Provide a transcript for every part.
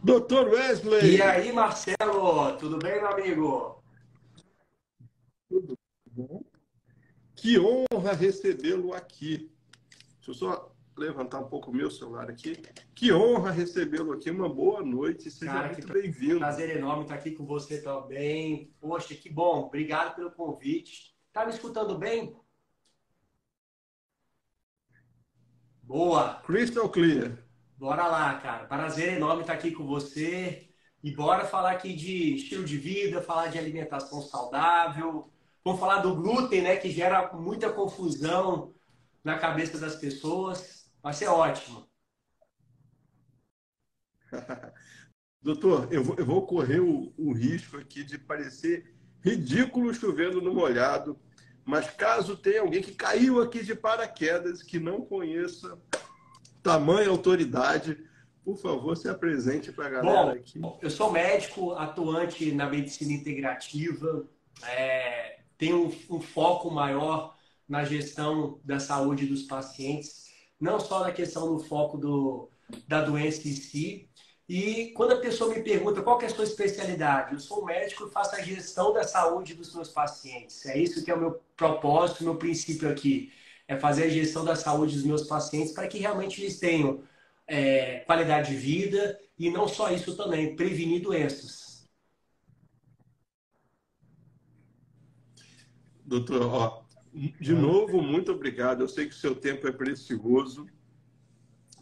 Doutor E Wesley! aí, Marcelo, tudo bem, meu amigo? Tudo bom? Que honra recebê-lo aqui. Deixa eu só levantar um pouco o meu celular aqui. Que honra recebê-lo aqui. Uma boa noite. Seja Cara, que muito bem-vindo. prazer enorme estar aqui com você também. Poxa, que bom. Obrigado pelo convite. Tá me escutando bem? Boa. Crystal clear. Bora lá, cara. Prazer enorme estar aqui com você. E bora falar aqui de estilo de vida, falar de alimentação saudável. Vamos falar do glúten, né, que gera muita confusão na cabeça das pessoas. Vai ser ótimo. Doutor, eu vou correr o risco aqui de parecer ridículo chovendo no molhado, mas caso tenha alguém que caiu aqui de paraquedas, que não conheça tamanha autoridade, por favor, se apresente para a galera Bom, aqui. eu sou médico atuante na medicina integrativa, tenho um foco maior na gestão da saúde dos pacientes, não só na questão do foco da doença em si. E quando a pessoa me pergunta qual que é a sua especialidade, eu sou um médico e faço a gestão da saúde dos meus pacientes. É isso que é o meu propósito, o meu princípio aqui, é fazer a gestão da saúde dos meus pacientes para que realmente eles tenham qualidade de vida e não só isso também, prevenir doenças. Doutor, ó, de novo, muito obrigado. Eu sei que o seu tempo é precioso.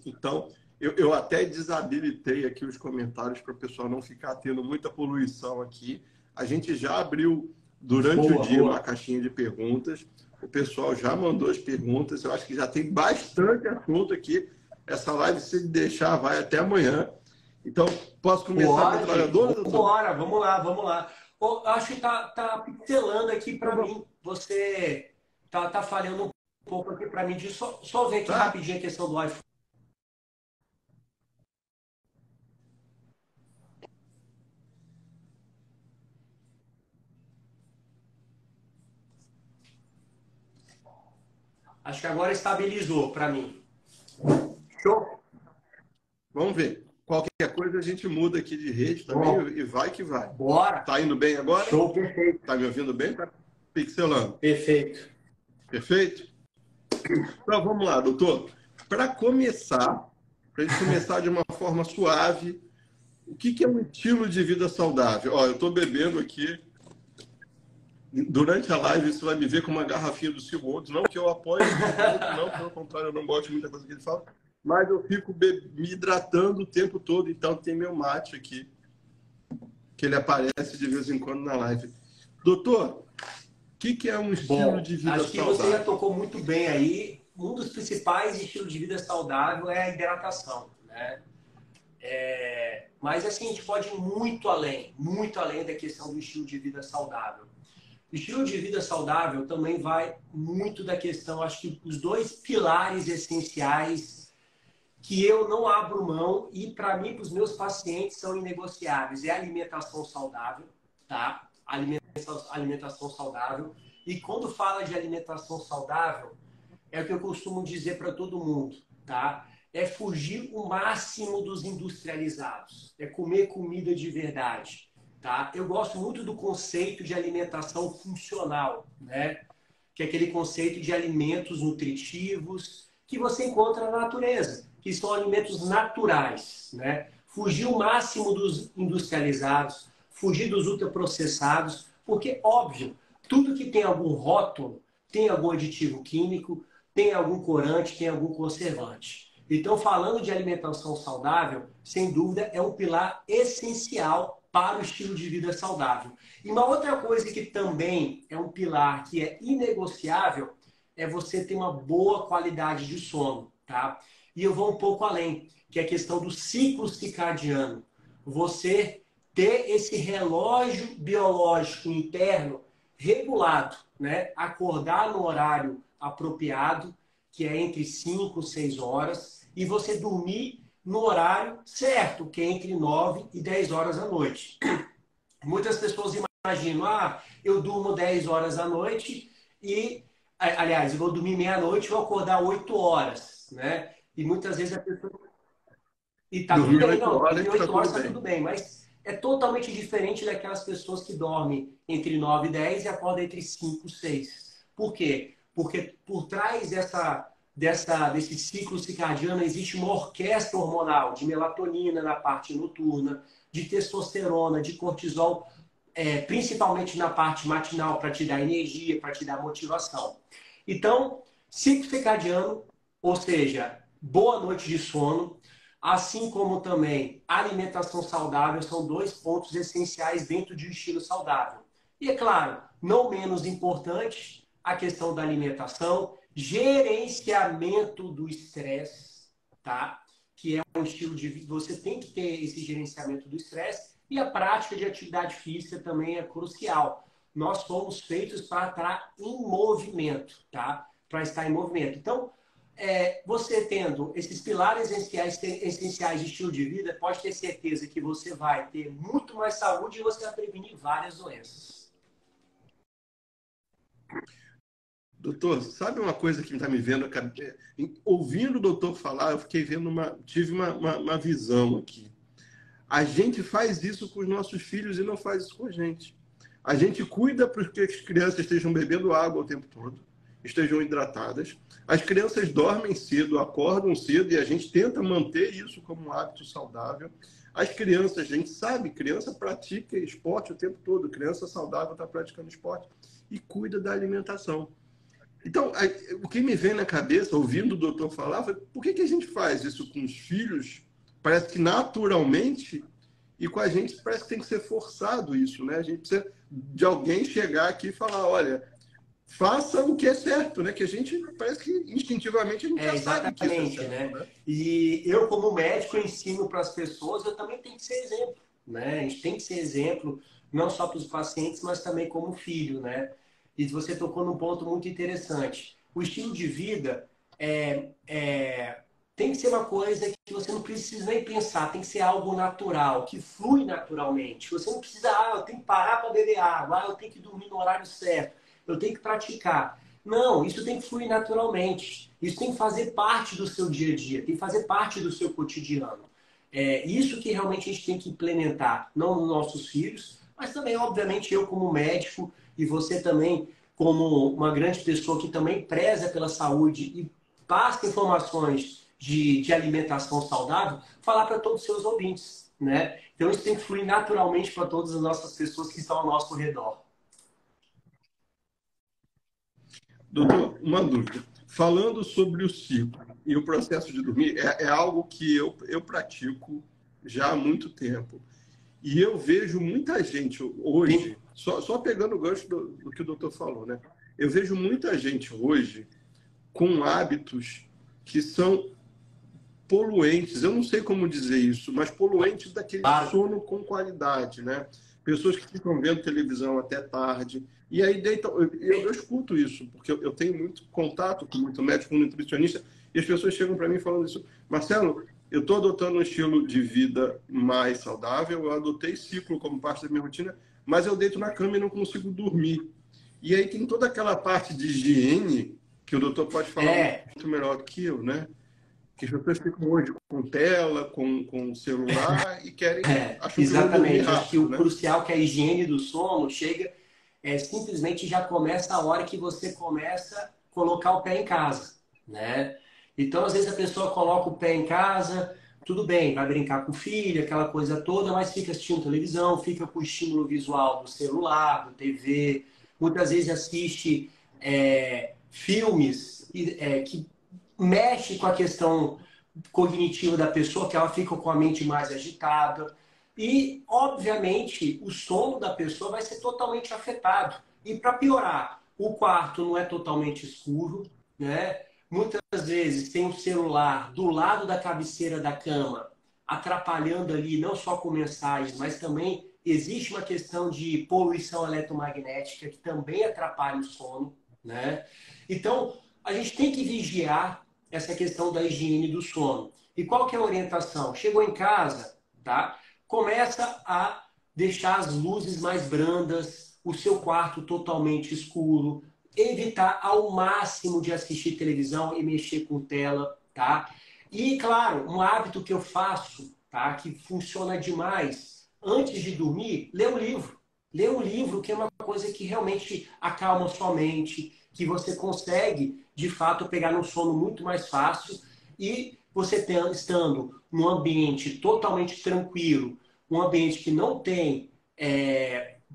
Então, eu até desabilitei aqui os comentários para o pessoal não ficar tendo muita poluição aqui. A gente já abriu durante o Boa, dia uma boa. caixinha de perguntas. O pessoal já mandou as perguntas. Eu acho que já tem bastante assunto aqui. Essa live, se deixar, vai até amanhã. Então, posso começar a Pode, metralhadora, vamos doutor? embora, vamos lá, vamos lá. Ô, acho que tá pixelando aqui Então, para mim. Você tá falhando um pouco aqui para mim. Só ver aqui tá? rapidinho a questão do iPhone. Acho que agora estabilizou para mim. Show? Vamos ver. Qualquer coisa a gente muda aqui de rede também Bom, e vai que vai. bora. Tá indo bem agora? Show, perfeito. Tá me ouvindo bem? Tá pixelando. Perfeito. Perfeito? Então vamos lá, doutor. Para começar, para a gente começar de uma forma suave, o que é um estilo de vida saudável? Ó, eu estou bebendo aqui. Durante a live, você vai me ver com uma garrafinha do Silvio. Não que eu apoie o Silvio, não, pelo contrário, eu não gosto de muita coisa que ele fala. Mas eu fico me hidratando o tempo todo, então tem meu mate aqui, que ele aparece de vez em quando na live. Doutor, o que é um estilo Bom, de vida acho que você já saudável? tocou muito bem aí. Um dos principais estilos de vida saudável é a hidratação, né? Mas assim, a gente pode ir muito além da questão do estilo de vida saudável. O estilo de vida saudável também vai muito da questão, acho que os dois pilares essenciais que eu não abro mão e para mim, para os meus pacientes, são inegociáveis. É a alimentação saudável, tá? Alimentação saudável. E quando fala de alimentação saudável, é o que eu costumo dizer para todo mundo, tá? É fugir o máximo dos industrializados, é comer comida de verdade, tá? Eu gosto muito do conceito de alimentação funcional, né? Que é aquele conceito de alimentos nutritivos que você encontra na natureza, que são alimentos naturais, né? Fugir o máximo dos industrializados, fugir dos ultraprocessados, porque, óbvio, tudo que tem algum rótulo tem algum aditivo químico, tem algum corante, tem algum conservante. Então, falando de alimentação saudável, sem dúvida é um pilar essencial para o estilo de vida saudável. E uma outra coisa que também é um pilar que é inegociável é você ter uma boa qualidade de sono, tá? E eu vou um pouco além, que é a questão do ciclo circadiano. Você ter esse relógio biológico interno regulado, né? Acordar no horário apropriado, que é entre 5 e 6 horas, e você dormir no horário certo, que é entre 9 e 10 horas da noite. Muitas pessoas imaginam, eu durmo 10 horas da noite e, aliás, eu vou dormir meia-noite e vou acordar 8 horas, né? E muitas vezes a pessoa E tá tudo Dormir bem, 8 não, horas dormir está 8 horas tudo tá bem. tudo bem, mas é totalmente diferente daquelas pessoas que dormem entre 9 e 10 e acordam entre 5 e 6. Por quê? Porque por trás desse ciclo circadiano existe uma orquestra hormonal de melatonina na parte noturna, de testosterona, de cortisol, principalmente na parte matinal, para te dar energia, para te dar motivação. Então, ciclo circadiano, ou seja, boa noite de sono, assim como também alimentação saudável, são dois pontos essenciais dentro de um estilo saudável. E é claro, não menos importante, a questão da alimentação, gerenciamento do estresse, tá? Que é um estilo de vida, você tem que ter esse gerenciamento do estresse e a prática de atividade física também é crucial. Nós fomos feitos para estar em movimento, tá? Para estar em movimento. Então, você tendo esses pilares essenciais de estilo de vida, pode ter certeza que você vai ter muito mais saúde e você vai prevenir várias doenças. Doutor, sabe uma coisa que está me vendo? Ouvindo o doutor falar, eu fiquei vendo tive uma visão aqui. A gente faz isso com os nossos filhos e não faz isso com a gente. A gente cuida para que as crianças estejam bebendo água o tempo todo, estejam hidratadas. As crianças dormem cedo, acordam cedo e a gente tenta manter isso como um hábito saudável. As crianças, a gente sabe, criança pratica esporte o tempo todo. Criança saudável está praticando esporte e cuida da alimentação. Então, o que me vem na cabeça, ouvindo o doutor falar, foi por que a gente faz isso com os filhos? Parece que naturalmente, e com a gente parece que tem que ser forçado isso, né? A gente precisa de alguém chegar aqui e falar, olha, faça o que é certo, né? Que a gente, parece que instintivamente a gente já sabe que isso é Exatamente, certo, né? né? E eu, como médico, ensino para as pessoas, eu também tenho que ser exemplo, né? A gente tem que ser exemplo, não só para os pacientes, mas também como filho, né? E você tocou num ponto muito interessante. O estilo de vida tem que ser uma coisa que você não precisa nem pensar, tem que ser algo natural, que flui naturalmente. Você não precisa, eu tenho que parar para beber água, eu tenho que dormir no horário certo, eu tenho que praticar. Não, isso tem que fluir naturalmente. Isso tem que fazer parte do seu dia a dia, tem que fazer parte do seu cotidiano. É isso que realmente a gente tem que implementar, não nos nossos filhos, mas também, obviamente, eu como médico e você também como uma grande pessoa que também preza pela saúde e passa informações de alimentação saudável, falar para todos os seus ouvintes, né? Então isso tem que fluir naturalmente para todas as nossas pessoas que estão ao nosso redor. Doutor, uma dúvida. Falando sobre o ciclo e o processo de dormir, é algo que eu pratico já há muito tempo. E eu vejo muita gente Sim. hoje, só pegando o gancho do que o doutor falou, né? Eu vejo muita gente hoje com hábitos que são poluentes. Eu não sei como dizer isso, mas poluentes daquele Claro. sono com qualidade, né? Pessoas que ficam vendo televisão até tarde. E aí deitam. Eu escuto isso, porque eu tenho muito contato com muito médico, com nutricionista, e as pessoas chegam para mim falando isso. Marcelo, eu estou adotando um estilo de vida mais saudável, eu adotei ciclo como parte da minha rotina, mas eu deito na cama e não consigo dormir. E aí tem toda aquela parte de higiene que o doutor pode falar É, muito melhor do que eu, né? Que as pessoas ficam hoje com tela, com celular e acham que vão dormir exatamente. Acho que rápido, o né? crucial é que a higiene do sono chega, simplesmente já começa a hora que você começa a colocar o pé em casa, né? Então, às vezes a pessoa coloca o pé em casa, tudo bem, vai brincar com o filho, aquela coisa toda, mas fica assistindo televisão, fica com o estímulo visual do celular, do TV, muitas vezes assiste filmes que mexe com a questão cognitiva da pessoa, que ela fica com a mente mais agitada. E, obviamente, o sono da pessoa vai ser totalmente afetado. E, para piorar, o quarto não é totalmente escuro, né? Muitas vezes tem um celular do lado da cabeceira da cama, atrapalhando ali, não só com mensagens, mas também existe uma questão de poluição eletromagnética que também atrapalha o sono, né? Então, a gente tem que vigiar essa questão da higiene do sono. E qual que é a orientação? Chegou em casa, tá? Começa a deixar as luzes mais brandas, o seu quarto totalmente escuro, evitar ao máximo de assistir televisão e mexer com tela, tá? E, claro, um hábito que eu faço, tá? Que funciona demais, antes de dormir, ler um livro. Ler um livro, que é uma coisa que realmente acalma sua mente, que você consegue, de fato, pegar no sono muito mais fácil. E você estando num ambiente totalmente tranquilo, um ambiente que não tem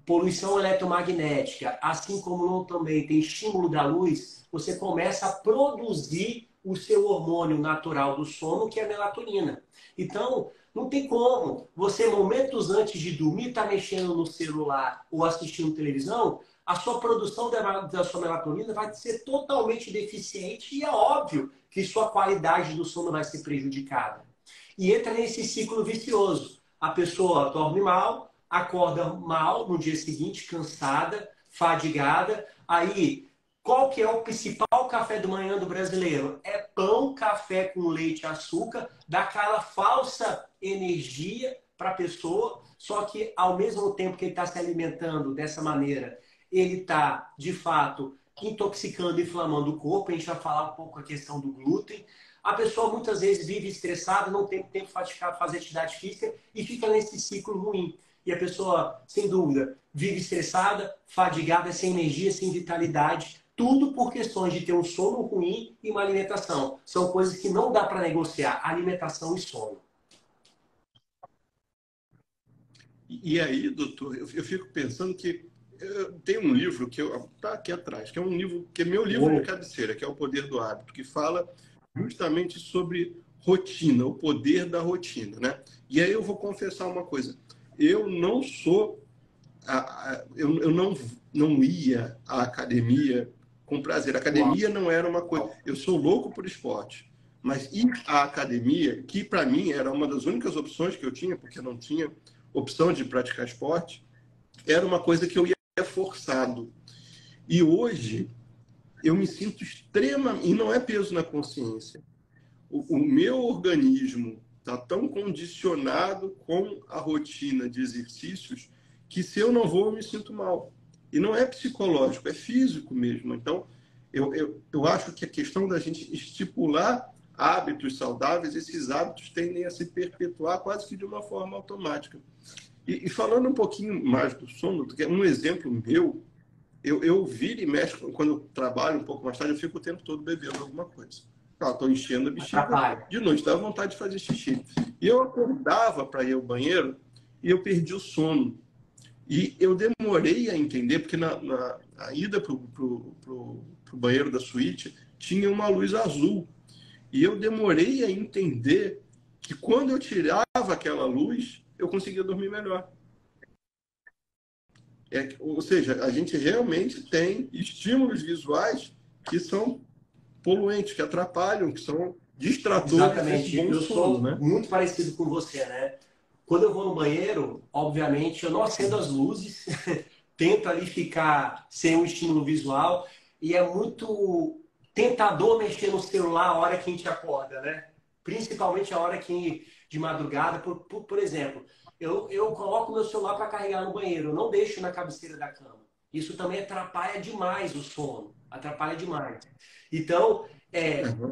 poluição eletromagnética, assim como não também tem estímulo da luz, você começa a produzir o seu hormônio natural do sono, que é a melatonina. Então, não tem como você, momentos antes de dormir, estar mexendo no celular ou assistindo televisão, a sua produção da sua melatonina vai ser totalmente deficiente e é óbvio que sua qualidade do sono vai ser prejudicada. E entra nesse ciclo vicioso. A pessoa dorme mal, acorda mal no dia seguinte, cansada, fadigada. Aí, qual que é o principal café da manhã do brasileiro? É pão, café com leite e açúcar, dá aquela falsa energia para a pessoa, só que ao mesmo tempo que ele está se alimentando dessa maneira, ele está, de fato, intoxicando e inflamando o corpo. A gente vai falar um pouco a questão do glúten. A pessoa muitas vezes vive estressada, não tem tempo para fazer atividade física e fica nesse ciclo ruim. E a pessoa, sem dúvida, vive estressada, fadigada, sem energia, sem vitalidade. Tudo por questões de ter um sono ruim e uma alimentação. São coisas que não dá para negociar, alimentação e sono. E aí, doutor, eu fico pensando que tem um livro que está aqui atrás, que é um livro que é meu livro de cabeceira, que é O Poder do Hábito, que fala justamente sobre rotina, o poder da rotina, né? E aí eu vou confessar uma coisa: eu não sou, eu não ia à academia com prazer. A academia não era uma coisa. Eu sou louco por esporte, mas ir à academia, que para mim era uma das únicas opções que eu tinha, porque não tinha opção de praticar esporte, era uma coisa que eu ia forçado. E hoje eu me sinto extremamente, e não é peso na consciência, o meu organismo está tão condicionado com a rotina de exercícios que se eu não vou, eu me sinto mal. E não é psicológico, é físico mesmo. Então, eu acho que a questão da gente estipular hábitos saudáveis, esses hábitos tendem a se perpetuar quase que de uma forma automática. E falando um pouquinho mais do sono, um exemplo meu, eu viro e mexo, quando eu trabalho um pouco mais tarde, eu fico o tempo todo bebendo alguma coisa. Estou enchendo a bexiga, de noite dá vontade de fazer xixi. E eu acordava para ir ao banheiro e eu perdi o sono. E eu demorei a entender, porque na ida para o banheiro da suíte tinha uma luz azul. E eu demorei a entender que quando eu tirava aquela luz, eu conseguia dormir melhor. Ou seja, a gente realmente tem estímulos visuais que são poluentes, que atrapalham, que são distratores desse bom eu sono, sou né? muito parecido com você, né? Quando eu vou no banheiro, obviamente, eu não acendo as luzes, tento ali ficar sem um estímulo visual e é muito tentador mexer no celular a hora que a gente acorda, né? Principalmente a hora que de madrugada, por exemplo, eu coloco meu celular para carregar no banheiro, eu não deixo na cabeceira da cama. Isso também atrapalha demais o sono, atrapalha demais. Então,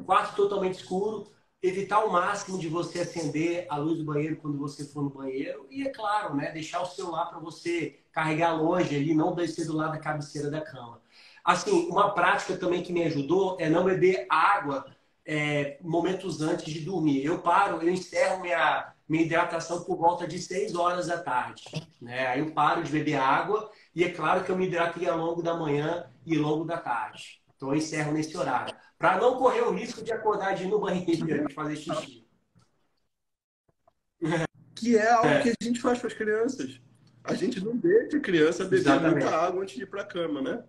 quarto totalmente escuro, evitar ao máximo de você acender a luz do banheiro quando você for no banheiro e, é claro, né, deixar o celular para você carregar longe ali, não descer do lado da cabeceira da cama. Assim, uma prática também que me ajudou é não beber água momentos antes de dormir. Eu encerro minha hidratação por volta de 6 horas da tarde. Né? Aí eu paro de beber água e é claro que eu me hidratei ao longo da manhã e ao longo da tarde. Então eu encerro nesse horário. Para não correr o risco de acordar de ir no banheiro e fazer xixi. Que é algo que a gente faz para as crianças. A gente não deixa a criança beber muita água antes de ir para a cama, né?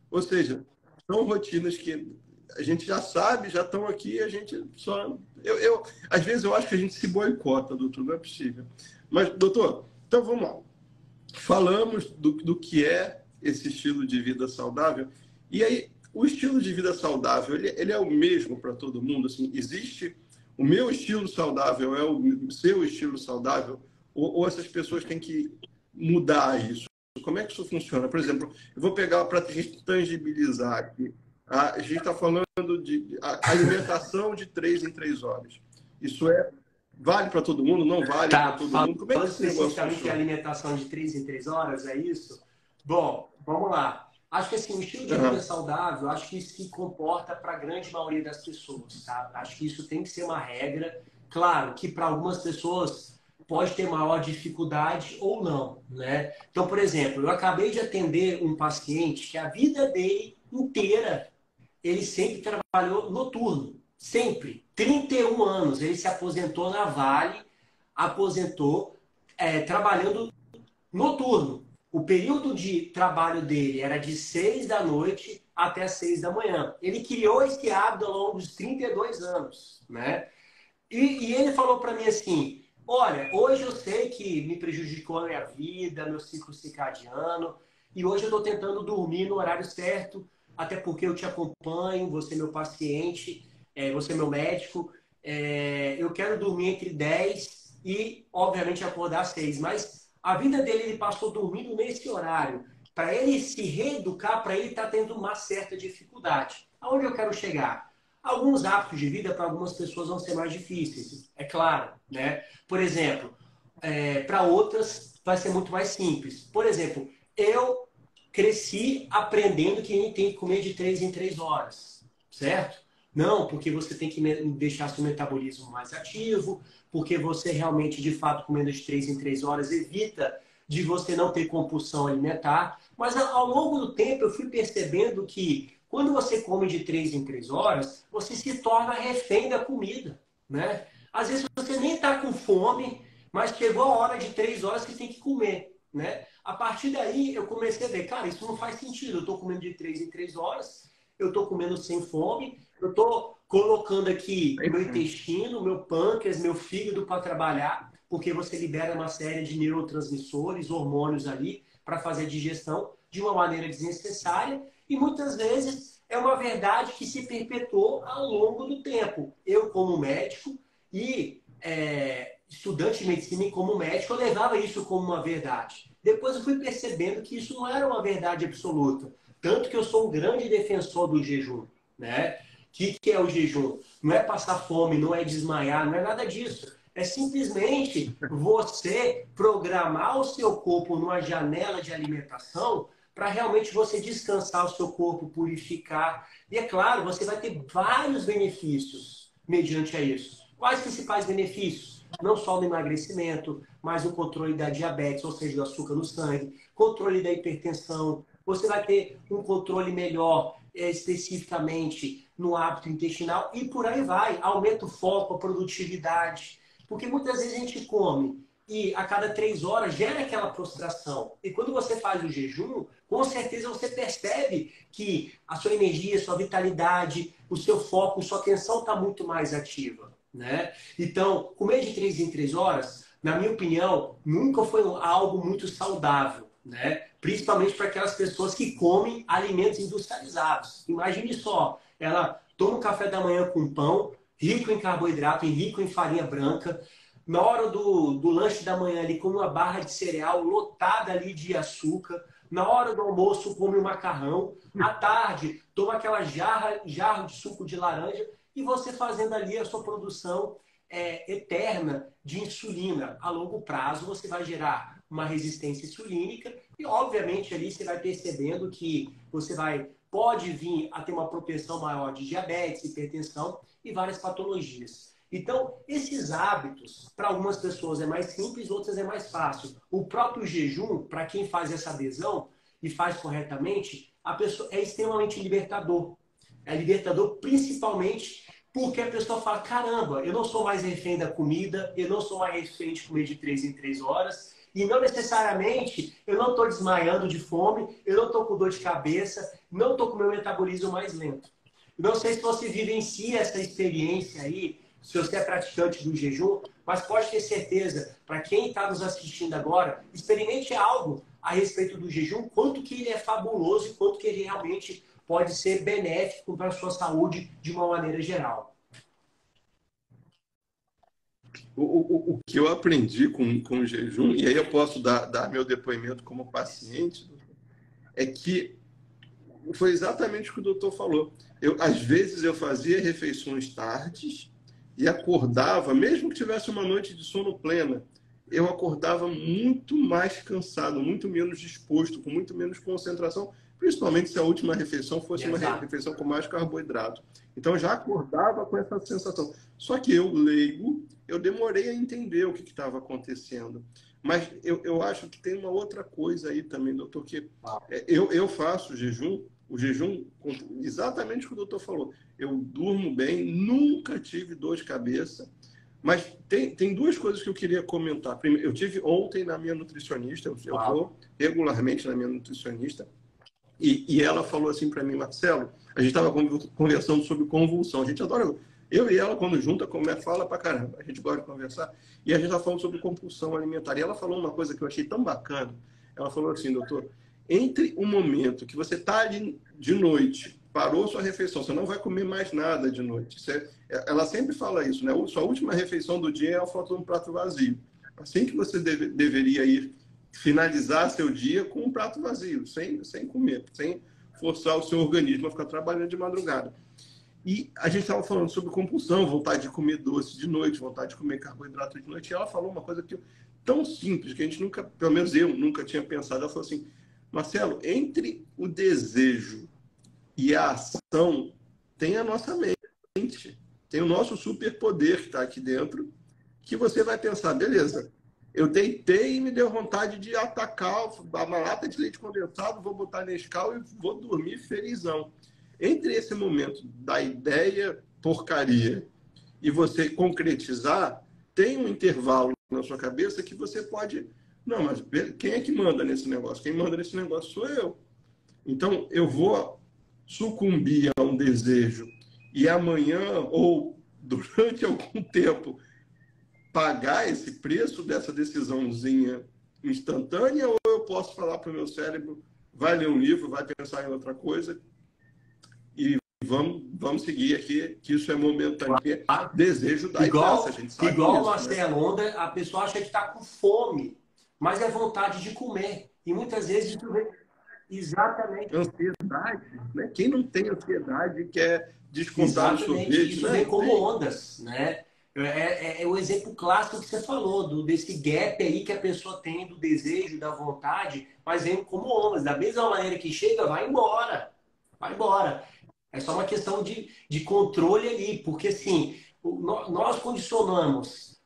Ou seja, são rotinas que a gente já sabe, já estão aqui, a gente só... às vezes eu acho que a gente se boicota, doutor, não é possível. Mas, doutor, então vamos lá. Falamos do que é esse estilo de vida saudável. E aí, o estilo de vida saudável, ele é o mesmo para todo mundo? Assim, existe o meu estilo saudável, é o seu estilo saudável? Ou essas pessoas têm que mudar isso? Como é que isso funciona? Por exemplo, eu vou pegar para a gente tangibilizar aqui. A gente está falando de alimentação de 3 em 3 horas. Isso vale para todo mundo? Não vale para Tá, todo mundo? Como é que falando esse negócio especificamente de funciona? alimentação de 3 em 3 horas, é isso? Bom, vamos lá. Acho que assim, o estilo de vida Aham. saudável, acho que isso se comporta para a grande maioria das pessoas, tá? Acho que isso tem que ser uma regra. Claro que para algumas pessoas pode ter maior dificuldade ou não, né? Então, por exemplo, eu acabei de atender um paciente que a vida dele inteira ele sempre trabalhou noturno, sempre. 31 anos, ele se aposentou na Vale, aposentou trabalhando noturno. O período de trabalho dele era de 6 da noite até as 6 da manhã. Ele criou esse hábito ao longo dos 32 anos, né? E ele falou para mim assim, olha, hoje eu sei que me prejudicou a minha vida, meu ciclo circadiano, e hoje eu estou tentando dormir no horário certo, até porque eu te acompanho, você é meu paciente, você é meu médico, eu quero dormir entre 10 e, obviamente, acordar às 6, mas a vida dele ele passou dormindo nesse horário. Para ele se reeducar, para ele está tendo uma certa dificuldade. Aonde eu quero chegar? Alguns hábitos de vida para algumas pessoas vão ser mais difíceis, é claro, né? Por exemplo, para outras vai ser muito mais simples. Por exemplo, eu cresci aprendendo que a gente tem que comer de 3 em 3 horas, certo? Não, porque você tem que deixar seu metabolismo mais ativo, porque você realmente, de fato, comendo de 3 em 3 horas evita de você não ter compulsão alimentar. Mas ao longo do tempo eu fui percebendo que quando você come de 3 em 3 horas, você se torna refém da comida, né? Às vezes você nem está com fome, mas chegou a hora de 3 horas que tem que comer, né? A partir daí eu comecei a ver, cara, isso não faz sentido. Eu estou comendo de 3 em 3 horas, eu estou comendo sem fome, eu estou colocando aqui o meu intestino, meu pâncreas, meu fígado para trabalhar, porque você libera uma série de neurotransmissores, hormônios ali, para fazer a digestão de uma maneira desnecessária e muitas vezes é uma verdade que se perpetuou ao longo do tempo. Eu, como médico e estudante de medicina e como médico, eu levava isso como uma verdade. Depois eu fui percebendo que isso não era uma verdade absoluta. Tanto que eu sou um grande defensor do jejum, né? O que é o jejum? Não é passar fome, não é desmaiar, não é nada disso. É simplesmente você programar o seu corpo numa janela de alimentação para realmente você descansar o seu corpo, purificar. E é claro, você vai ter vários benefícios mediante a isso. Quais principais benefícios? Não só no emagrecimento, mas o controle da diabetes, ou seja, do açúcar no sangue, controle da hipertensão. Você vai ter um controle melhor especificamente no hábito intestinal e por aí vai. Aumenta o foco, a produtividade. Porque muitas vezes a gente come e a cada 3 horas gera aquela prostração. E quando você faz o jejum, com certeza você percebe que a sua energia, a sua vitalidade, o seu foco, a sua atenção está muito mais ativa, né? Então, comer de 3 em 3 horas, na minha opinião, nunca foi algo muito saudável, né? Principalmente para aquelas pessoas que comem alimentos industrializados. Imagine só, ela toma um café da manhã com pão, rico em carboidrato e rico em farinha branca, na hora do lanche da manhã ali come uma barra de cereal lotada ali de açúcar, na hora do almoço come um macarrão, à tarde toma aquela jarro de suco de laranja e você fazendo ali a sua produção eterna de insulina. A longo prazo você vai gerar uma resistência insulínica e obviamente ali você vai percebendo que você pode vir a ter uma propensão maior de diabetes, hipertensão e várias patologias. Então, esses hábitos, para algumas pessoas é mais simples, outras é mais fácil. O próprio jejum, para quem faz essa adesão e faz corretamente, a pessoa é extremamente libertador. É libertador principalmente porque a pessoa fala, caramba, eu não sou mais refém da comida, eu não sou mais refém de comer de 3 em 3 horas, e não necessariamente eu não estou desmaiando de fome, eu não estou com dor de cabeça, não estou com meu metabolismo mais lento. Não sei se você vivencia essa experiência aí, se você é praticante do jejum, mas pode ter certeza, para quem está nos assistindo agora, experimente algo a respeito do jejum, quanto que ele é fabuloso e quanto que ele realmente pode ser benéfico para a sua saúde de uma maneira geral. O que eu aprendi com o jejum, e aí eu posso dar meu depoimento como paciente, é que foi exatamente o que o doutor falou. Às vezes eu fazia refeições tardes, e acordava, mesmo que tivesse uma noite de sono plena, eu acordava muito mais cansado, muito menos disposto, com muito menos concentração, principalmente se a última refeição fosse uma Exato. refeição com mais carboidrato. Então, eu já acordava com essa sensação. Só que eu, leigo, eu demorei a entender o que estava acontecendo. Mas eu acho que tem uma outra coisa aí também, doutor, que eu faço o jejum, exatamente o que o doutor falou. Eu durmo bem, nunca tive dor de cabeça, mas tem duas coisas que eu queria comentar. Primeiro, eu tive ontem na minha nutricionista, eu vou regularmente na minha nutricionista, e ela falou assim para mim, Marcelo, a gente estava conversando sobre convulsão. A gente adora, eu e ela, quando junta, fala pra caramba. A gente gosta de conversar. E a gente estava falando sobre compulsão alimentar. E ela falou uma coisa que eu achei tão bacana. Ela falou assim, doutor, entre o momento que você está ali de noite, parou sua refeição, você não vai comer mais nada de noite. Ela sempre fala isso, né? Sua última refeição do dia é a foto de um prato vazio. Assim que você deveria ir finalizar seu dia com um prato vazio, sem comer, sem forçar o seu organismo a ficar trabalhando de madrugada. E a gente estava falando sobre compulsão, vontade de comer doce de noite, vontade de comer carboidrato de noite. E ela falou uma coisa tão simples, que a gente nunca, pelo menos eu nunca tinha pensado. Ela falou assim, Marcelo, entre o desejo e a ação, tem a nossa mente, tem o nosso superpoder que está aqui dentro, que você vai pensar, beleza, eu deitei e me deu vontade de atacar uma lata de leite condensado, vou botar Nescau e vou dormir felizão. Entre esse momento da ideia porcaria e você concretizar, tem um intervalo na sua cabeça que você pode... Não, mas quem é que manda nesse negócio? Quem manda nesse negócio sou eu. Então, eu vou sucumbir a um desejo e amanhã ou durante algum tempo pagar esse preço dessa decisãozinha instantânea, ou eu posso falar para o meu cérebro, vai ler um livro, vai pensar em outra coisa e vamos seguir aqui, que isso é momentâneo. Porque desejo dá e passa, a gente sabe igual disso, Marcelo, onde a pessoa acha que está com fome, mas é vontade de comer. E muitas vezes exatamente. Ansiedade, né? Quem não tem ansiedade quer descontar no Exatamente, sorvete, isso né? vem como ondas, né? É o exemplo clássico que você falou, desse gap aí que a pessoa tem do desejo, da vontade, mas vem como ondas. Da mesma maneira que chega, vai embora. Vai embora. É só uma questão de controle ali, porque assim, nós condicionamos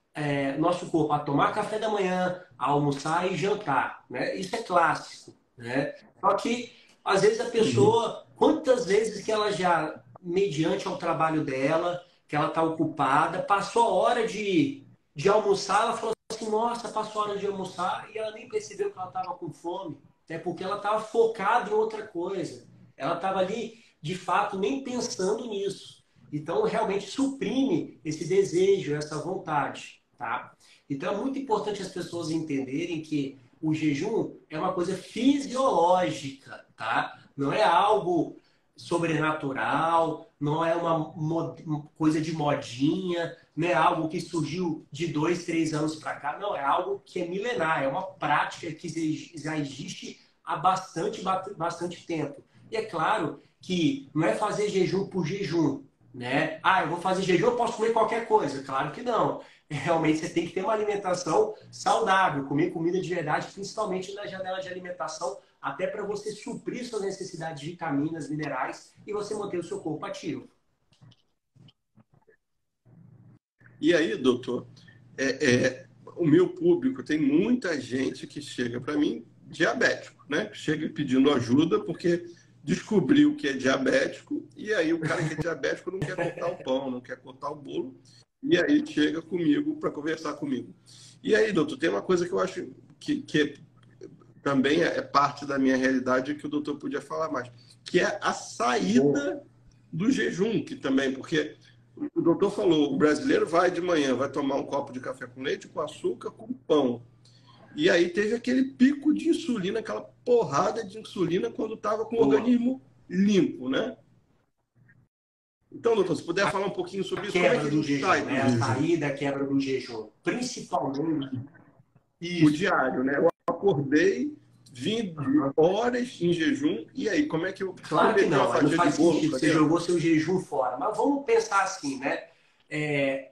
nosso corpo a tomar café da manhã, a almoçar e jantar, né? Isso é clássico, né? Só que, às vezes, a pessoa, quantas vezes que ela já, mediante ao trabalho dela, que ela está ocupada, passou a hora de almoçar, ela falou assim, nossa, passou a hora de almoçar, e ela nem percebeu que ela estava com fome, né? Porque ela estava focada em outra coisa. Ela estava ali, de fato, nem pensando nisso. Então, realmente suprime esse desejo, essa vontade, tá? Então, é muito importante as pessoas entenderem que o jejum é uma coisa fisiológica, tá? Não é algo sobrenatural, não é uma coisa de modinha, não é algo que surgiu de 2, 3 anos para cá, não, é algo que é milenar, é uma prática que já existe há bastante tempo. E é claro que não é fazer jejum por jejum, né? Ah, eu vou fazer jejum, eu posso comer qualquer coisa. Claro que não. Realmente você tem que ter uma alimentação saudável, comer comida de verdade, principalmente na janela de alimentação, até para você suprir suas necessidades de vitaminas, minerais e você manter o seu corpo ativo. E aí, doutor, o meu público tem muita gente que chega para mim diabético, né? Chega pedindo ajuda porque descobriu que é diabético e aí o cara que é diabético não quer cortar o pão, não quer cortar o bolo e aí chega comigo para conversar comigo. E aí, doutor, tem uma coisa que eu acho que também é parte da minha realidade que o doutor podia falar mais, que é a saída do jejum, que também, porque o doutor falou, o brasileiro vai de manhã, vai tomar um copo de café com leite, com açúcar, com pão. E aí teve aquele pico de insulina, aquela porrada de insulina quando estava com o organismo limpo, né? Então, doutor, se puder falar um pouquinho sobre isso, como é que a gente sai do jejum? A saída, a quebra do jejum. Principalmente isso. O diário, né? Eu acordei, vim horas em jejum, e aí, como é que eu... Claro que não faz sentido, você jogou seu jejum fora. Mas vamos pensar assim, né?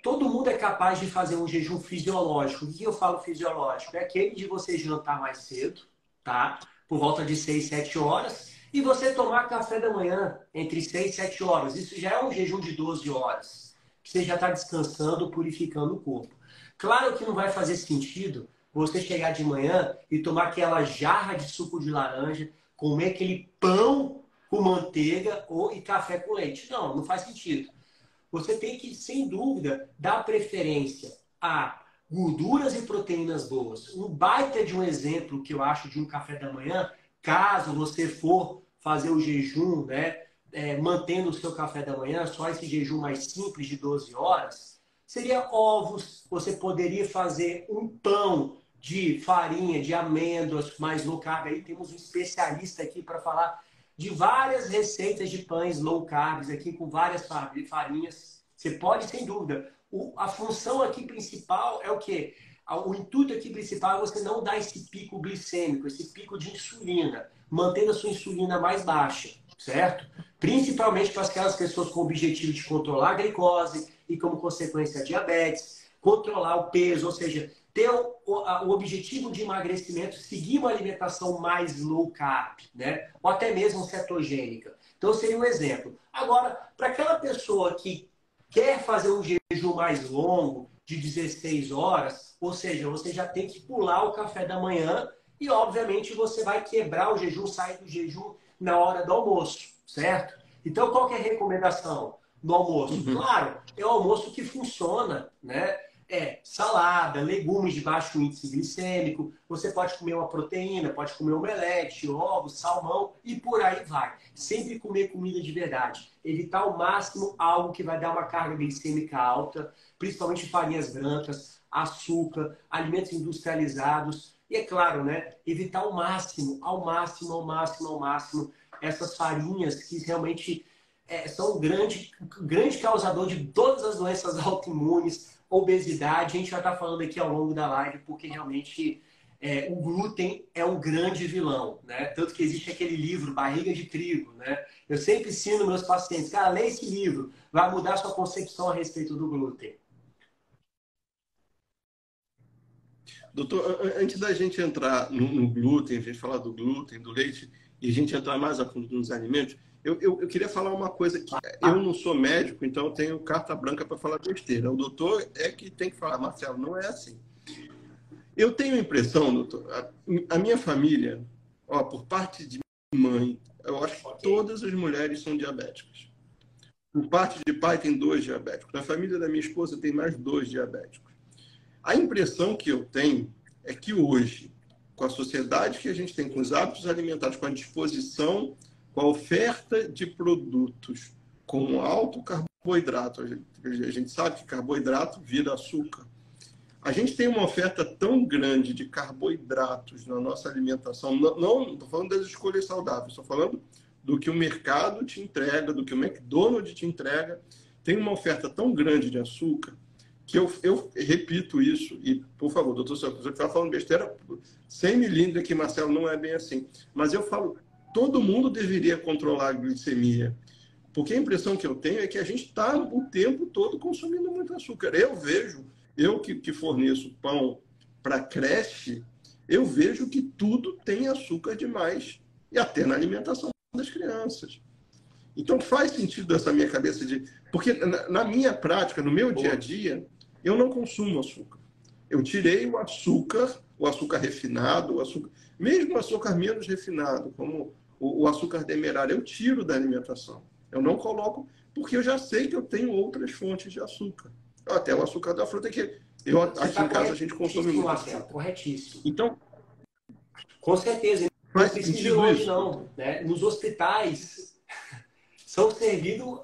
todo mundo é capaz de fazer um jejum fisiológico. O que eu falo fisiológico? É aquele de você jantar mais cedo, tá? Por volta de 6, 7 horas, e você tomar café da manhã entre 6 e 7 horas. Isso já é um jejum de 12 horas. Você já está descansando, purificando o corpo. Claro que não vai fazer sentido você chegar de manhã e tomar aquela jarra de suco de laranja, comer aquele pão com manteiga e café com leite. Não, não faz sentido. Você tem que, sem dúvida, dar preferência a gorduras e proteínas boas. Um baita de um exemplo que eu acho de um café da manhã, caso você for fazer o jejum, né, mantendo o seu café da manhã, só esse jejum mais simples de 12 horas, seria ovos. Você poderia fazer um pão de farinha, de amêndoas, mais low carb. Aí temos um especialista aqui para falar de várias receitas de pães low carbs aqui com várias farinhas. Você pode, sem dúvida. A função aqui principal é o quê? O intuito aqui principal é você não dar esse pico glicêmico, esse pico de insulina, mantendo a sua insulina mais baixa, certo? Principalmente para aquelas pessoas com o objetivo de controlar a glicose e, como consequência, a diabetes, controlar o peso, ou seja, ter o objetivo de emagrecimento, seguir uma alimentação mais low carb, né? Ou até mesmo cetogênica. Então, seria um exemplo. Agora, para aquela pessoa que quer fazer um jejum mais longo, de 16 horas, ou seja, você já tem que pular o café da manhã e, obviamente, você vai quebrar o jejum, sair do jejum na hora do almoço, certo? Então, qual que é a recomendação no almoço? Claro, é o almoço que funciona, né? Salada, legumes de baixo índice glicêmico, você pode comer uma proteína, pode comer omelete, ovos, salmão e por aí vai. Sempre comer comida de verdade. Evitar ao máximo algo que vai dar uma carga glicêmica alta, principalmente farinhas brancas, açúcar, alimentos industrializados. E é claro, né? Evitar ao máximo, essas farinhas que realmente são um grande causador de todas as doenças autoimunes, obesidade. A gente vai estar falando aqui ao longo da live, porque realmente o glúten é um grande vilão, né? Tanto que existe aquele livro, Barriga de Trigo, né? Eu sempre ensino meus pacientes, cara, lê esse livro, vai mudar sua concepção a respeito do glúten. Doutor, antes da gente entrar no glúten, a gente falar do glúten, do leite, e a gente entrar mais a fundo nos alimentos, eu queria falar uma coisa que eu não sou médico, então eu tenho carta branca para falar besteira. O doutor é que tem que falar, Marcelo, não é assim. Eu tenho a impressão, doutor, a minha família, por parte de mãe, eu acho que todas as mulheres são diabéticas. Por parte de pai, tem 2 diabéticos. Na família da minha esposa, tem mais 2 diabéticos. A impressão que eu tenho é que hoje, com a sociedade que a gente tem, com os hábitos alimentares, com a disposição, com a oferta de produtos com alto carboidrato, a gente sabe que carboidrato vira açúcar. A gente tem uma oferta tão grande de carboidratos na nossa alimentação, não estou falando das escolhas saudáveis, estou falando do que o mercado te entrega, do que o McDonald's te entrega. Tem uma oferta tão grande de açúcar que eu repito isso, e, por favor, doutor, se você está falando besteira, sem milímetro aqui, Marcelo, não é bem assim. Mas eu falo, todo mundo deveria controlar a glicemia, porque a impressão que eu tenho é que a gente está o tempo todo consumindo muito açúcar. Eu vejo, eu que forneço pão para creche, eu vejo que tudo tem açúcar demais, e até na alimentação das crianças. Então faz sentido essa minha cabeça de... Porque na minha prática, no meu dia a dia, eu não consumo açúcar. Eu tirei o açúcar refinado, mesmo o açúcar menos refinado, como o açúcar demerara, eu tiro da alimentação. Eu não coloco, porque eu já sei que eu tenho outras fontes de açúcar. Até o açúcar da fruta, que aqui em casa a gente consome muito. Marcelo, corretíssimo. Então, com certeza, não precisa ir longe, não. Né? Nos hospitais são servidos,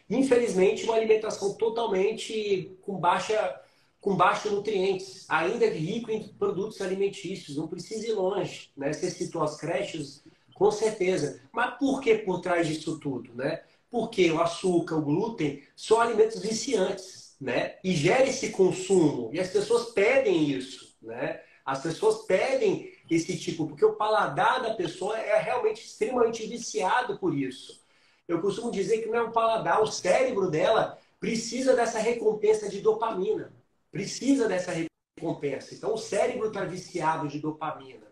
infelizmente, uma alimentação totalmente com baixos nutrientes, ainda rico em produtos alimentícios, não precisa ir longe. Né? Você citou as creches, com certeza. Mas por que por trás disso tudo? Né? Porque o açúcar, o glúten, são alimentos viciantes, né? E gera esse consumo. E as pessoas pedem isso, né? As pessoas pedem esse tipo, porque o paladar da pessoa é realmente extremamente viciado por isso. Eu costumo dizer que não é um paladar, o cérebro dela precisa dessa recompensa de dopamina. Precisa dessa recompensa. Então, o cérebro está viciado de dopamina.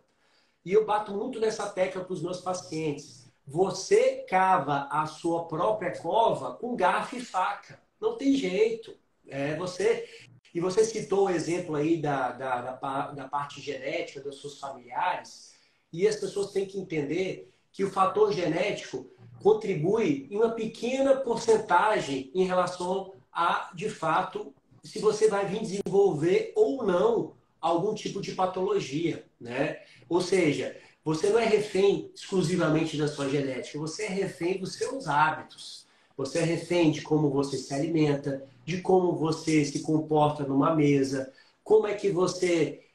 E eu bato muito nessa tecla para os meus pacientes. Você cava a sua própria cova com garfo e faca. Não tem jeito. E você citou o exemplo aí da parte genética dos seus familiares. E as pessoas têm que entender que o fator genético contribui em uma pequena porcentagem em relação a, de fato, se você vai vir desenvolver ou não algum tipo de patologia, né? Ou seja, você não é refém exclusivamente da sua genética, você é refém dos seus hábitos. Você é refém de como você se alimenta, de como você se comporta numa mesa, como é que você,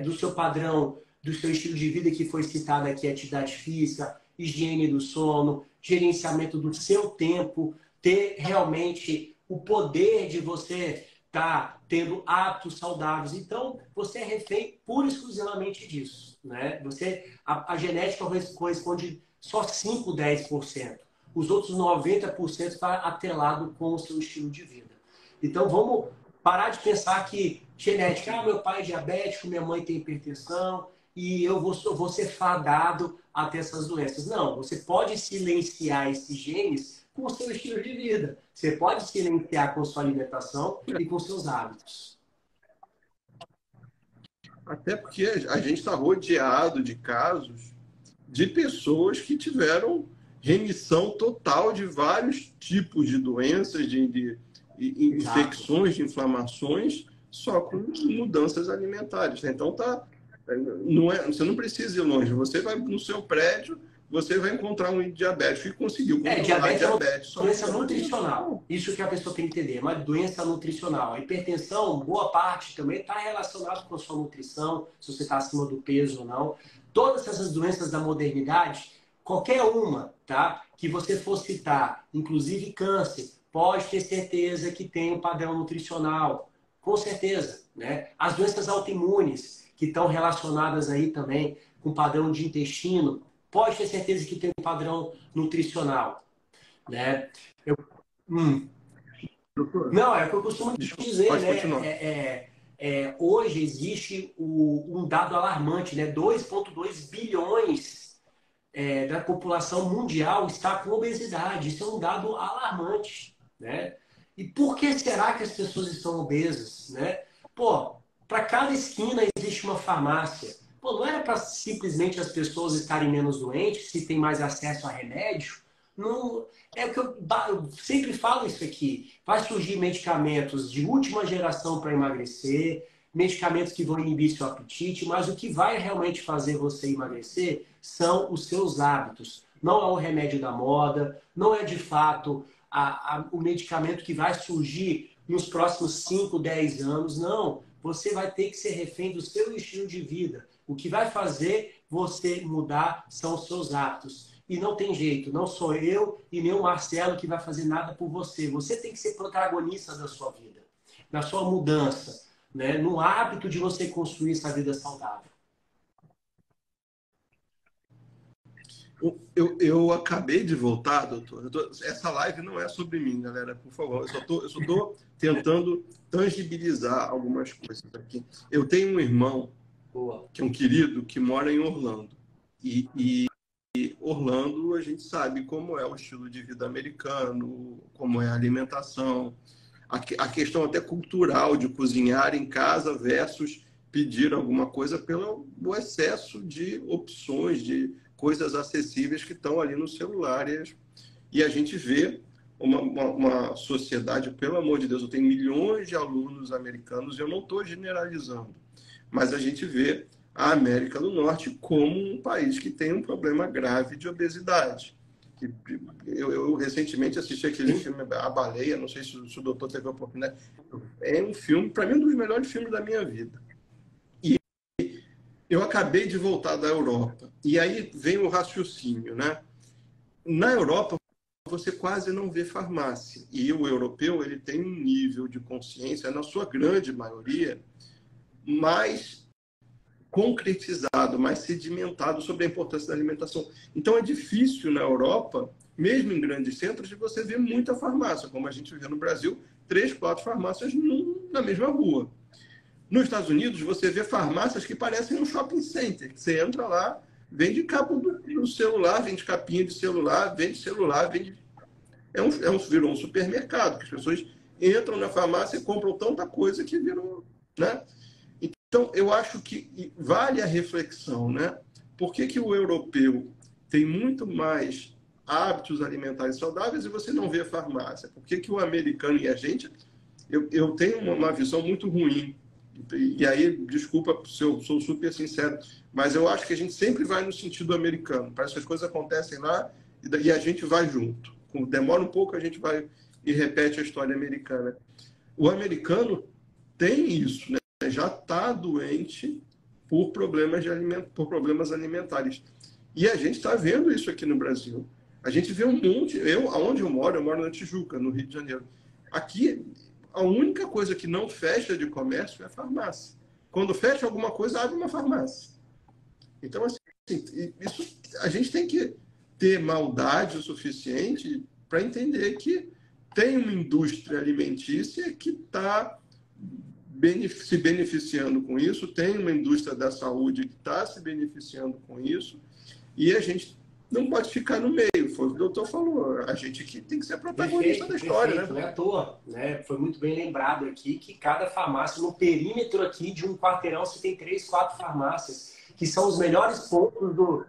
do seu padrão, do seu estilo de vida que foi citado aqui, atividade física, higiene do sono, gerenciamento do seu tempo, ter realmente o poder de você estar tendo hábitos saudáveis. Então, você é refém pura e exclusivamente disso, né? A genética corresponde só 5, 10%. Os outros 90% está atrelado com o seu estilo de vida. Então, vamos parar de pensar que genética, meu pai é diabético, minha mãe tem hipertensão e eu vou ser fadado a ter essas doenças. Não, você pode silenciar esses genes com o seu estilo de vida. Você pode silenciar com sua alimentação e com seus hábitos. Até porque a gente está rodeado de casos de pessoas que tiveram remissão total de vários tipos de doenças, de infecções, de inflamações, só com mudanças alimentares. Então, você não precisa ir longe. Você vai no seu prédio, você vai encontrar um diabético e conseguiu controlar diabetes é uma doença nutricional. Isso que a pessoa tem que entender, é uma doença nutricional. A hipertensão, boa parte também está relacionada com a sua nutrição, se você está acima do peso ou não. Todas essas doenças da modernidade, qualquer uma, tá, que você for citar, inclusive câncer, pode ter certeza que tem um padrão nutricional. Com certeza, né? As doenças autoimunes, que estão relacionadas aí também com padrão de intestino, pode ter certeza que tem um padrão nutricional, né? Não, é o que eu costumo dizer, né? Hoje existe um dado alarmante, né? 2,2 bilhões da população mundial está com obesidade. Isso é um dado alarmante, né? E por que será que as pessoas estão obesas, né? Pô, para cada esquina existe uma farmácia. Pô, não era para simplesmente as pessoas estarem menos doentes, se tem mais acesso a remédio? Não, é o que eu sempre falo isso aqui. Vai surgir medicamentos de última geração para emagrecer, medicamentos que vão inibir seu apetite, mas o que vai realmente fazer você emagrecer são os seus hábitos. Não é o remédio da moda, não é de fato o medicamento que vai surgir nos próximos 5, 10 anos, não. Você vai ter que ser refém do seu estilo de vida. O que vai fazer você mudar são os seus hábitos. E não tem jeito, não sou eu e nem o Marcelo que vai fazer nada por você. Você tem que ser protagonista da sua vida, da sua mudança, né? No hábito de você construir essa vida saudável. Eu acabei de voltar, doutor. Essa live não é sobre mim, galera, por favor. Eu só tô tentando tangibilizar algumas coisas aqui. Eu tenho um irmão, que é um querido, que mora em Orlando. E Orlando, a gente sabe como é o estilo de vida americano, como é a alimentação, a questão até cultural de cozinhar em casa versus pedir alguma coisa pelo excesso de opções, de coisas acessíveis que estão ali no celular. E a gente vê uma sociedade, pelo amor de Deus, eu tenho milhões de alunos americanos e eu não estou generalizando, mas a gente vê a América do Norte como um país que tem um problema grave de obesidade. Eu recentemente assisti aquele filme A Baleia, não sei se o doutor teve a oportunidade. É um filme, para mim, um dos melhores filmes da minha vida. E eu acabei de voltar da Europa. E aí vem o raciocínio, né? Na Europa, você quase não vê farmácia. E o europeu, ele tem um nível de consciência, na sua grande maioria, mais concretizado, mais sedimentado sobre a importância da alimentação. Então é difícil na Europa, mesmo em grandes centros, de você ver muita farmácia, como a gente vê no Brasil, 3, 4 farmácias na mesma rua. Nos Estados Unidos, você vê farmácias que parecem um shopping center. Você entra lá, vende capa do celular, vende capinha de celular, vende... virou um supermercado, que as pessoas entram na farmácia e compram tanta coisa que virou... Né? Então, eu acho que vale a reflexão, né? Por que o europeu tem muito mais hábitos alimentares saudáveis e você não vê farmácia? Por que o americano e a gente... Eu tenho uma visão muito ruim. E aí, desculpa se eu sou super sincero, mas eu acho que a gente sempre vai no sentido americano. Parece que as coisas acontecem lá e a gente vai junto. Demora um pouco, a gente vai e repete a história americana. O americano tem isso, né? Já está doente por problemas alimentares. E a gente está vendo isso aqui no Brasil. A gente vê um monte... Onde eu moro na Tijuca, no Rio de Janeiro. Aqui, a única coisa que não fecha de comércio é a farmácia. Quando fecha alguma coisa, abre uma farmácia. Então, assim, isso, a gente tem que ter maldade o suficiente para entender que tem uma indústria alimentícia que está se beneficiando com isso, tem uma indústria da saúde que está se beneficiando com isso, e a gente não pode ficar no meio. Foi o que o doutor falou, a gente aqui tem que ser protagonista da história. Perfeito, né? Não é à toa, né? Foi muito bem lembrado aqui que cada farmácia, no perímetro aqui de um quarteirão, você tem 3, 4 farmácias, que são os melhores pontos do...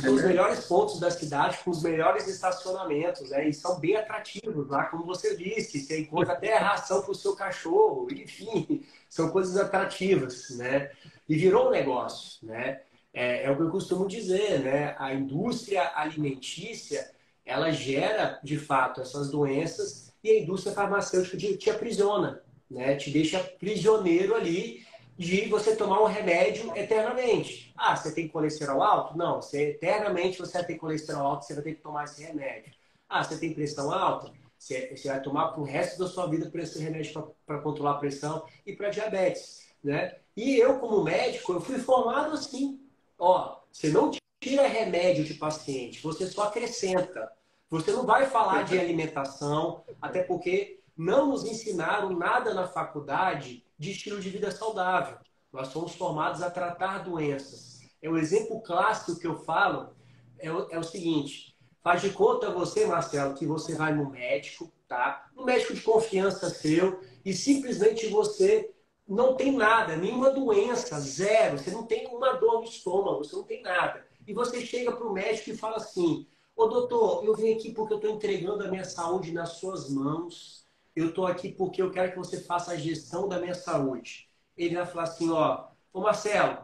São os melhores pontos da cidade, com os melhores estacionamentos, né? E são bem atrativos lá, como você disse, você encontra até ração para o seu cachorro, enfim, são coisas atrativas, né? E virou um negócio, né? É o que eu costumo dizer, né? A indústria alimentícia, ela gera, de fato, essas doenças e a indústria farmacêutica te aprisiona, né? Te deixa prisioneiro ali de você tomar um remédio eternamente. Ah, você tem colesterol alto? Não, eternamente você vai ter colesterol alto, você vai ter que tomar esse remédio. Ah, você tem pressão alta? Você vai tomar pro resto da sua vida esse remédio para controlar a pressão e para diabetes, né? E eu, como médico, eu fui formado assim. Ó, você não tira remédio de paciente, você só acrescenta. Você não vai falar de alimentação, até porque não nos ensinaram nada na faculdade de estilo de vida saudável. Nós somos formados a tratar doenças. O exemplo clássico que eu falo é o seguinte: faz de conta você, Marcelo, que você vai no médico, tá? Um médico de confiança seu, e simplesmente você não tem nada, nenhuma doença, zero. Você não tem uma dor no estômago, você não tem nada. E você chega para o médico e fala assim: ô doutor, eu vim aqui porque eu estou entregando a minha saúde nas suas mãos. Eu estou aqui porque eu quero que você faça a gestão da minha saúde. Ele vai falar assim, ó, ô Marcelo,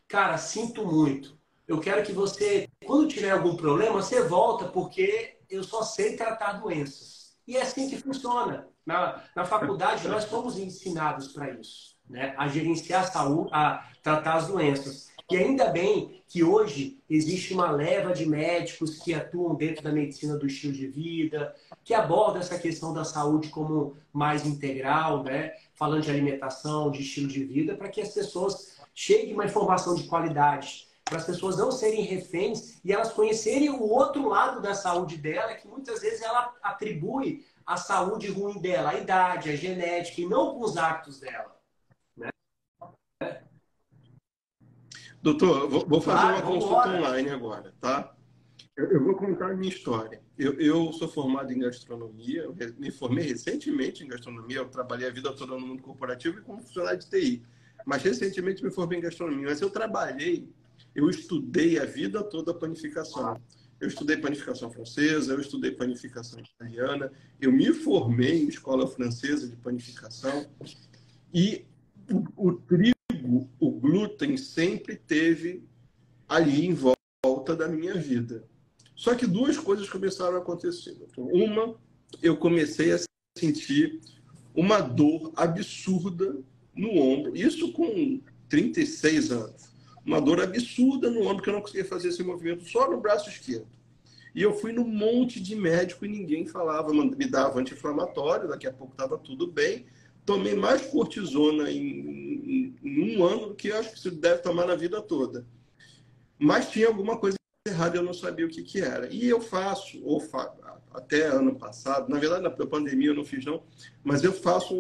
cara, sinto muito. Eu quero que você, quando tiver algum problema, você volta, porque eu só sei tratar doenças. E é assim que funciona. Na faculdade, nós fomos ensinados para isso, né? A gerenciar a saúde, a tratar as doenças. E ainda bem que hoje existe uma leva de médicos que atuam dentro da medicina do estilo de vida, que abordam essa questão da saúde como mais integral, né? Falando de alimentação, de estilo de vida, para que as pessoas cheguem uma informação de qualidade, para as pessoas não serem reféns e elas conhecerem o outro lado da saúde dela, que muitas vezes ela atribui a saúde ruim dela, a idade, a genética, e não com os hábitos dela. Doutor, vou fazer uma consulta online agora, tá? Eu vou contar a minha história. Eu sou formado em gastronomia, eu me formei recentemente em gastronomia, eu trabalhei a vida toda no mundo corporativo e como funcionário de TI. Mas recentemente me formei em gastronomia. Mas eu estudei a vida toda panificação. Eu estudei panificação francesa, eu estudei panificação italiana, eu me formei em escola francesa de panificação e o trigo, o glúten sempre teve ali em volta da minha vida. Só que duas coisas começaram a acontecer. Uma, eu comecei a sentir uma dor absurda no ombro. Isso com 36 anos. Uma dor absurda no ombro, que eu não conseguia fazer esse movimento só no braço esquerdo. E eu fui num monte de médico e ninguém falava, me dava anti-inflamatório, daqui a pouco estava tudo bem. tomei mais cortisona em um ano do que eu acho que você deve tomar na vida toda. Mas tinha alguma coisa errada, eu não sabia o que, que era. E eu faço, até ano passado, na verdade, na pandemia eu não fiz não, mas eu faço,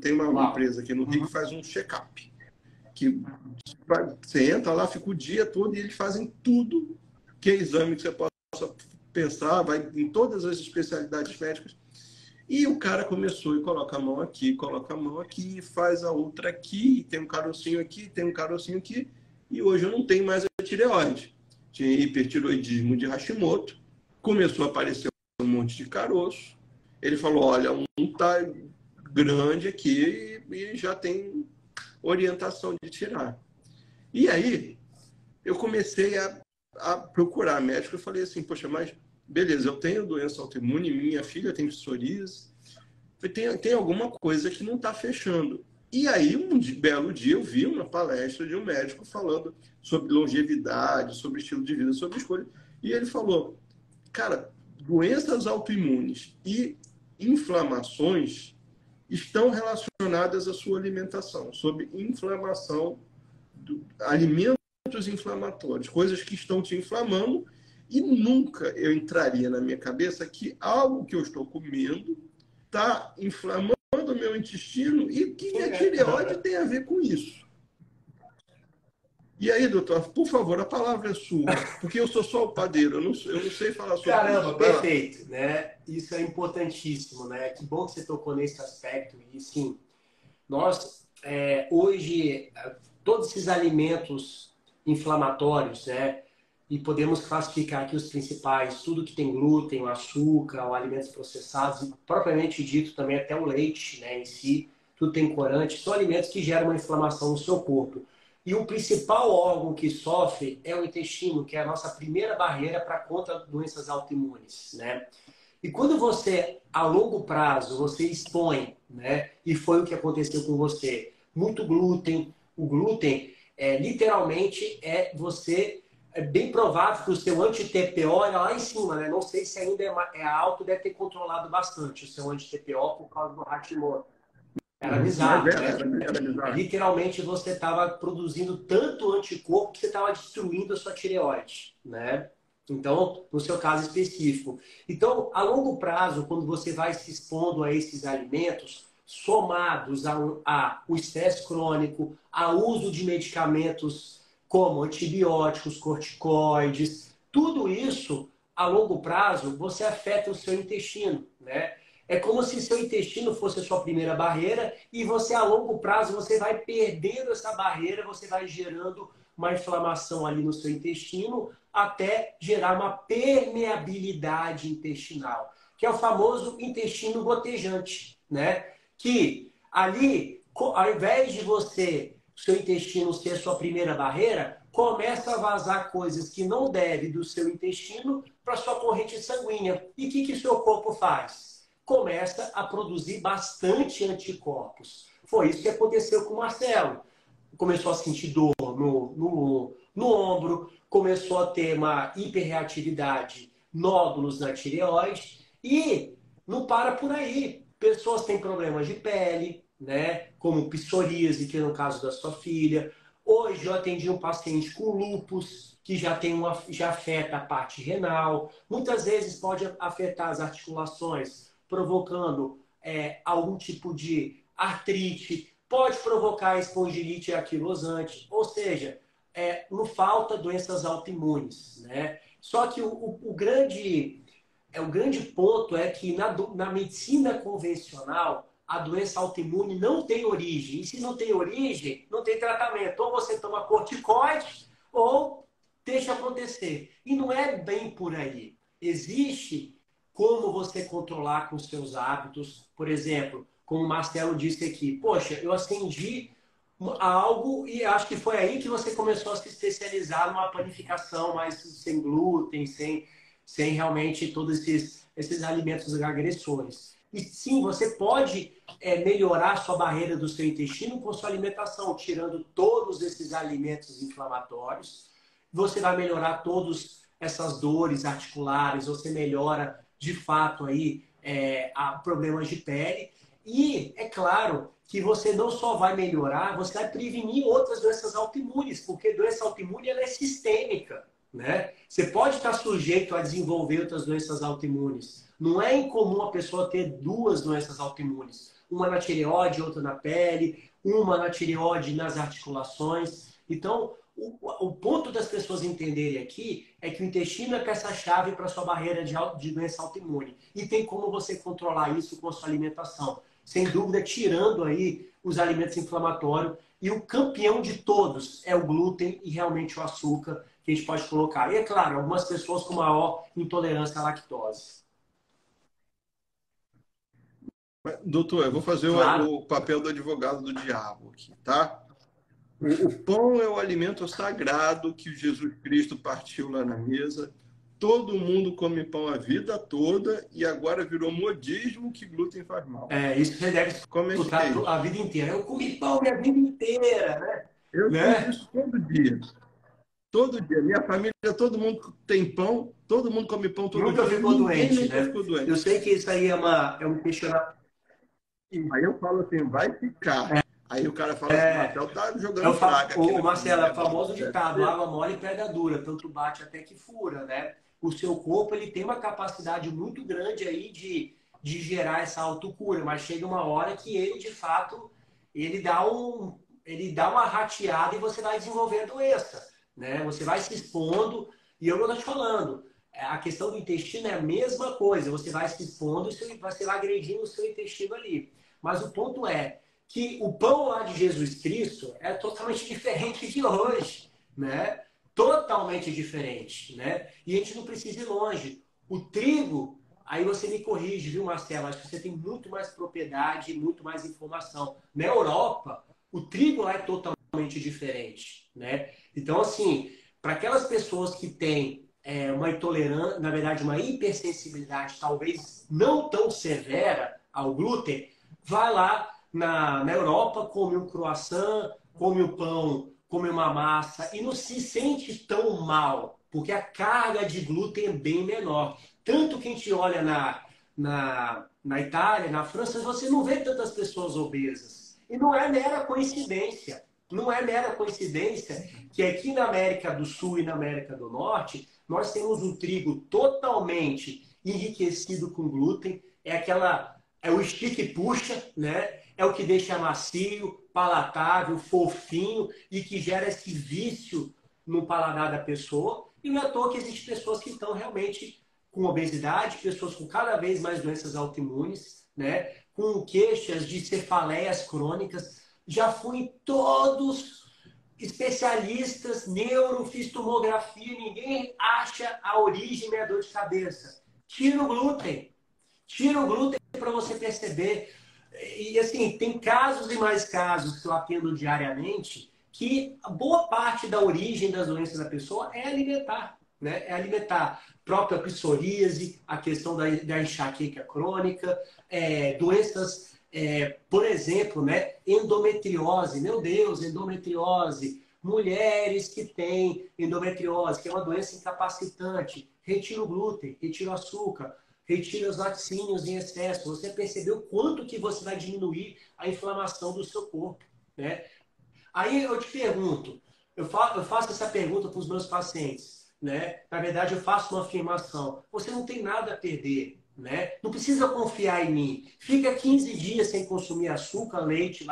tem uma empresa aqui no Rio que faz um check-up. Que você entra lá, fica o dia todo e eles fazem tudo que é exame que você possa pensar, vai em todas as especialidades médicas. E o cara começou e coloca a mão aqui, coloca a mão aqui, faz a outra aqui, tem um carocinho aqui, tem um carocinho aqui, e hoje eu não tenho mais a tireoide. Tinha hipertiroidismo de Hashimoto, começou a aparecer um monte de caroço. Ele falou, olha, um tá grande aqui e já tem orientação de tirar. E aí, eu comecei a procurar médico. Eu falei assim, poxa, mas beleza, eu tenho doença autoimune, minha filha tem psoríase, tem alguma coisa que não está fechando. E aí, um belo dia, eu vi uma palestra de um médico falando sobre longevidade, sobre estilo de vida, sobre escolha. E ele falou, cara, doenças autoimunes e inflamações estão relacionadas à sua alimentação, sobre inflamação, alimentos inflamatórios, coisas que estão te inflamando, e nunca eu entraria na minha cabeça que algo que eu estou comendo está inflamando o meu intestino e que a tireoide tem a ver com isso. E aí, doutor, por favor, a palavra é sua, porque eu sou só o padeiro, eu não sei falar sobre isso. Caramba, perfeito, né? Isso é importantíssimo, né? Que bom que você tocou nesse aspecto. E sim, nós hoje todos esses alimentos inflamatórios, né? E podemos classificar aqui os principais, tudo que tem glúten, o açúcar, os alimentos processados, e propriamente dito também até o leite, né, em si, tudo tem corante, são alimentos que geram uma inflamação no seu corpo. E o principal órgão que sofre é o intestino, que é a nossa primeira barreira para contra doenças autoimunes, né? E quando você, a longo prazo, você expõe, né, e foi o que aconteceu com você, muito glúten, o glúten literalmente é bem provável que o seu anti-TPO era lá em cima, né? Não sei se ainda é alto, deve ter controlado bastante o seu anti-TPO por causa do Hashimoto. Era bizarro, né? Literalmente você estava produzindo tanto anticorpo que você estava destruindo a sua tireoide, né? Então, no seu caso específico. Então, a longo prazo, quando você vai se expondo a esses alimentos, somados a o estresse crônico, a uso de medicamentos como antibióticos, corticoides, tudo isso, a longo prazo, você afeta o seu intestino, né? É como se seu intestino fosse a sua primeira barreira e você, a longo prazo, você vai perdendo essa barreira, você vai gerando uma inflamação ali no seu intestino até gerar uma permeabilidade intestinal, que é o famoso intestino gotejante, né? Que ali, ao invés de seu intestino ser a sua primeira barreira, começa a vazar coisas que não deve do seu intestino para sua corrente sanguínea. E o que o seu corpo faz? Começa a produzir bastante anticorpos. Foi isso que aconteceu com o Marcelo. Começou a sentir dor no ombro, começou a ter uma hiperreatividade, nódulos na tireoide e não para por aí. Pessoas têm problemas de pele, né? Como psoríase, que é no caso da sua filha. Hoje eu atendi um paciente com lúpus, que já afeta a parte renal. Muitas vezes pode afetar as articulações, provocando algum tipo de artrite, pode provocar espondilite aquilosante, ou seja, não falta doenças autoimunes, né? Só que o grande ponto é que na medicina convencional a doença autoimune não tem origem. E se não tem origem, não tem tratamento. Ou você toma corticoide ou deixa acontecer. E não é bem por aí. Existe como você controlar com seus hábitos. Por exemplo, como o Marcelo disse aqui, poxa, eu acendi algo e acho que foi aí que você começou a se especializar numa panificação mais sem glúten, sem realmente todos esses alimentos agressores. E sim, você pode melhorar a sua barreira do seu intestino com sua alimentação, tirando todos esses alimentos inflamatórios. Você vai melhorar todas essas dores articulares, você melhora de fato aí problemas de pele. E é claro que você não só vai melhorar, você vai prevenir outras doenças autoimunes, porque doença autoimune ela é sistêmica, né? Você pode estar sujeito a desenvolver outras doenças autoimunes. Não é incomum a pessoa ter duas doenças autoimunes, uma na tireoide, outra na pele, uma na tireoide e nas articulações. Então, o ponto das pessoas entenderem aqui é que o intestino é peça-chave para a sua barreira de doença autoimune. E tem como você controlar isso com a sua alimentação. Sem dúvida, tirando aí os alimentos inflamatórios. E o campeão de todos é o glúten e realmente o açúcar que a gente pode colocar. E é claro, algumas pessoas com maior intolerância à lactose. Doutor, eu vou fazer Claro. o papel do advogado do diabo aqui, tá? O pão é o alimento sagrado que Jesus Cristo partiu lá na mesa. Todo mundo come pão a vida toda e agora virou modismo que glúten faz mal. Isso você deve Como é que é escutar isso? a vida inteira. Eu comi pão minha vida inteira, né? Eu escuto Né? isso todo dia. Todo dia. Minha família, todo mundo tem pão, todo mundo come pão todo Nunca dia, ficou ninguém doente, nunca né? ficou Eu doente. sei que isso aí é um questionamento. Aí eu falo assim, vai ficar. Aí o cara fala assim, Marcelo tá jogando praga aqui O na Marcelo, é família. o Bom, famoso deve ditado, ser. água mole e pedra dura, tanto bate até que fura, né? O seu corpo ele tem uma capacidade muito grande aí de gerar essa autocura, mas chega uma hora que ele, de fato, ele dá uma rateada e você vai desenvolver a doença, né? Você vai se expondo, e eu estou te falando, a questão do intestino é a mesma coisa, você vai se expondo e você vai agredindo o seu intestino ali. Mas o ponto é, que o pão lá de Jesus Cristo é totalmente diferente de hoje, né? Totalmente diferente, né? E a gente não precisa ir longe. O trigo, aí você me corrige, viu, Marcelo? Acho que você tem muito mais propriedade, muito mais informação. Na Europa, o trigo lá é totalmente diferente, né? Então, assim, para aquelas pessoas que têm uma intolerância, na verdade, uma hipersensibilidade talvez não tão severa ao glúten, vai lá na Europa, come um croissant, come o pão, come uma massa e não se sente tão mal, porque a carga de glúten é bem menor. Tanto que a gente olha na Itália, na França, você não vê tantas pessoas obesas. E não é mera coincidência. Não é mera coincidência que aqui na América do Sul e na América do Norte, nós temos um trigo totalmente enriquecido com glúten. É o stick e puxa, né? É o que deixa macio, palatável, fofinho e que gera esse vício no paladar da pessoa. E não é à toa que existem pessoas que estão realmente com obesidade, pessoas com cada vez mais doenças autoimunes, né? Com queixas de cefaleias crônicas. Já fui em todos especialistas, neuro, tomografia, ninguém acha a origem da dor de cabeça. Tira o glúten. Tira o glúten para você perceber. E assim, tem casos e mais casos que eu atendo diariamente que a boa parte da origem das doenças da pessoa é alimentar, né? É alimentar. Própria psoríase, a questão da enxaqueca crônica, doenças, por exemplo, né? Endometriose, meu Deus, endometriose. Mulheres que têm endometriose, que é uma doença incapacitante, retira o glúten, retira o açúcar, retira os laticínios em excesso. Você percebeu quanto que você vai diminuir a inflamação do seu corpo, né? Aí eu te pergunto, eu faço essa pergunta para os meus pacientes, né? Na verdade, eu faço uma afirmação. Você não tem nada a perder, né? Não precisa confiar em mim. Fica 15 dias sem consumir açúcar, leite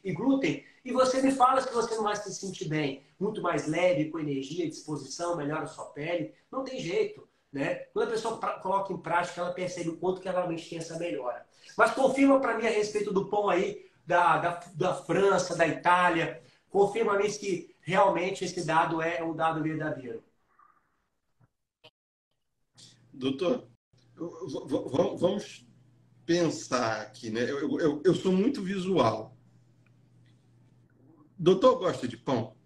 e glúten e você me fala se você não vai se sentir bem. Muito mais leve, com energia, disposição, melhora a sua pele. Não tem jeito, né? Quando a pessoa coloca em prática, ela percebe o quanto que ela realmente tem essa melhora. Mas confirma para mim a respeito do pão aí, da França, da Itália. Confirma-me se realmente esse dado é um dado verdadeiro. Doutor, vamos pensar aqui, né? Eu sou muito visual. Doutor gosta de pão?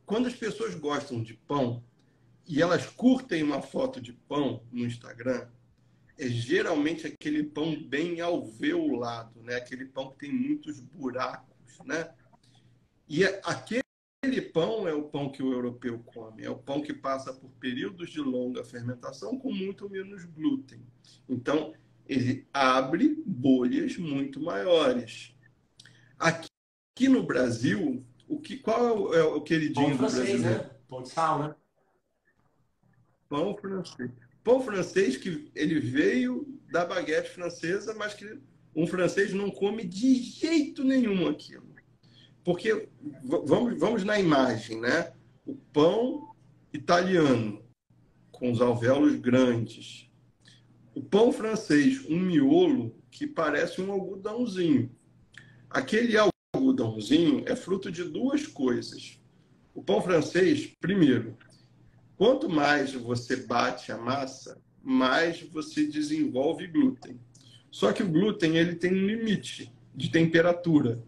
Quando as pessoas gostam de pão e elas curtem uma foto de pão no Instagram, é geralmente aquele pão bem alveolado, né? Aquele pão que tem muitos buracos, né? E aquele pão é o pão que o europeu come, é o pão que passa por períodos de longa fermentação com muito menos glúten. Então, ele abre bolhas muito maiores. Aqui no Brasil, qual é o Pão queridinho do francês, brasileiro? né? Pão de sal, né? Pão francês. Pão francês que ele veio da baguete francesa, mas que um francês não come de jeito nenhum aquilo. Porque, vamos na imagem, né? O pão italiano, com os alvéolos grandes. O pão francês, um miolo que parece um algodãozinho. Aquele algodãozinho é fruto de duas coisas. O pão francês, primeiro, quanto mais você bate a massa, mais você desenvolve glúten. Só que o glúten ele tem um limite de temperatura.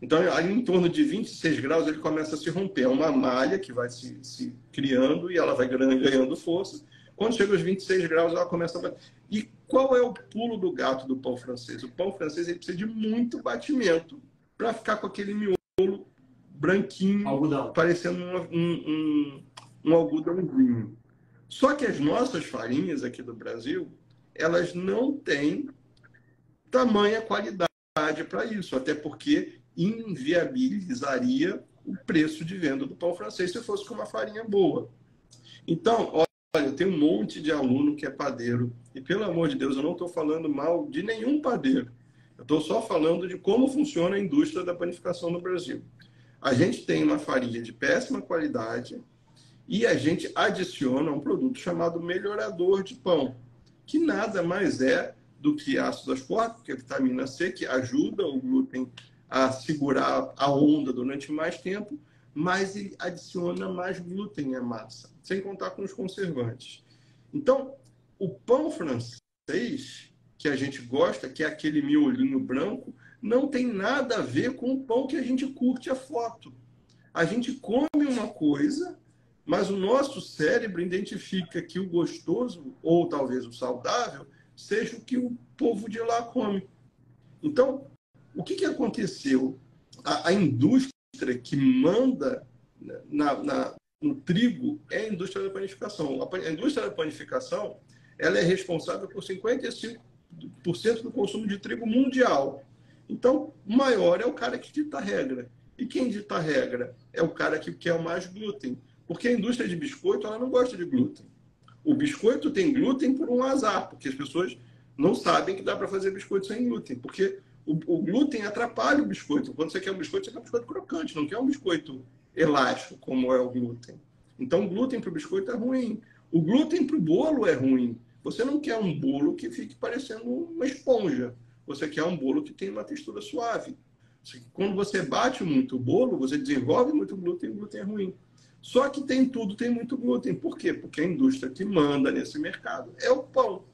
Então, aí em torno de 26 graus, ele começa a se romper. É uma malha que vai se criando e ela vai ganhando força. Quando chega aos 26 graus, ela começa a bater. E qual é o pulo do gato do pão francês? O pão francês ele precisa de muito batimento para ficar com aquele miolo branquinho, Algodão. parecendo um algodãozinho. Só que as nossas farinhas aqui do Brasil, elas não têm tamanha qualidade para isso, até porque inviabilizaria o preço de venda do pão francês se fosse com uma farinha boa. Então, olha, eu tenho um monte de aluno que é padeiro, e pelo amor de Deus, eu não estou falando mal de nenhum padeiro. Eu estou só falando de como funciona a indústria da panificação no Brasil. A gente tem uma farinha de péssima qualidade e a gente adiciona um produto chamado melhorador de pão, que nada mais é do que ácido ascórbico, que é vitamina C, que ajuda o glúten a segurar a onda durante mais tempo, mas ele adiciona mais glúten à massa, sem contar com os conservantes. Então, o pão francês, que a gente gosta, que é aquele miolinho branco, não tem nada a ver com o pão que a gente curte a foto. A gente come uma coisa, mas o nosso cérebro identifica que o gostoso, ou talvez o saudável, seja o que o povo de lá come. Então, o que aconteceu? A indústria que manda no trigo é a indústria da panificação. A indústria da panificação ela é responsável por 55% do consumo de trigo mundial. Então, o maior é o cara que dita a regra. E quem dita a regra é o cara que quer o mais glúten. Porque a indústria de biscoito ela não gosta de glúten. O biscoito tem glúten por um azar, porque as pessoas não sabem que dá para fazer biscoito sem glúten. Porque o glúten atrapalha o biscoito. Quando você quer um biscoito, você quer um biscoito crocante, não quer um biscoito elástico, como é o glúten. Então, o glúten para o biscoito é ruim. O glúten para o bolo é ruim. Você não quer um bolo que fique parecendo uma esponja. Você quer um bolo que tenha uma textura suave. Quando você bate muito o bolo, você desenvolve muito glúten e o glúten é ruim. Só que tem muito glúten. Por quê? Porque a indústria que manda nesse mercado é o pão.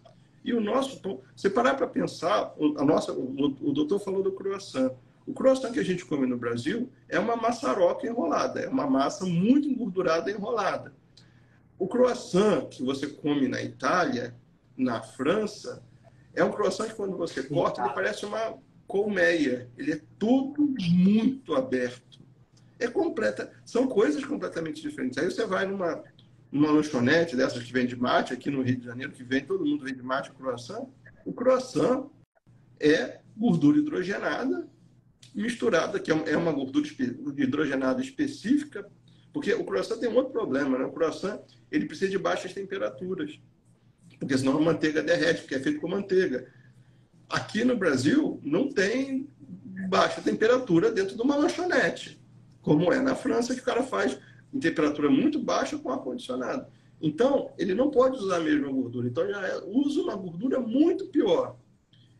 E o nosso pão, você parar para pensar, o doutor falou do croissant. O croissant que a gente come no Brasil é uma maçaroca enrolada, é uma massa muito engordurada enrolada. O croissant que você come na Itália, na França, é um croissant que quando você corta, ele parece uma colmeia. Ele é todo muito aberto. São coisas completamente diferentes. Aí você vai numa lanchonete dessas que vende mate, aqui no Rio de Janeiro, todo mundo vende mate, croissant. O croissant é gordura hidrogenada misturada, que é uma gordura hidrogenada específica, porque o croissant tem um outro problema, né? O croissant ele precisa de baixas temperaturas, porque senão a manteiga derrete, porque é feito com manteiga. Aqui no Brasil não tem baixa temperatura dentro de uma lanchonete, como é na França, que o cara faz em temperatura muito baixa com ar-condicionado. Então, ele não pode usar a mesma gordura. Então, usa uma gordura muito pior.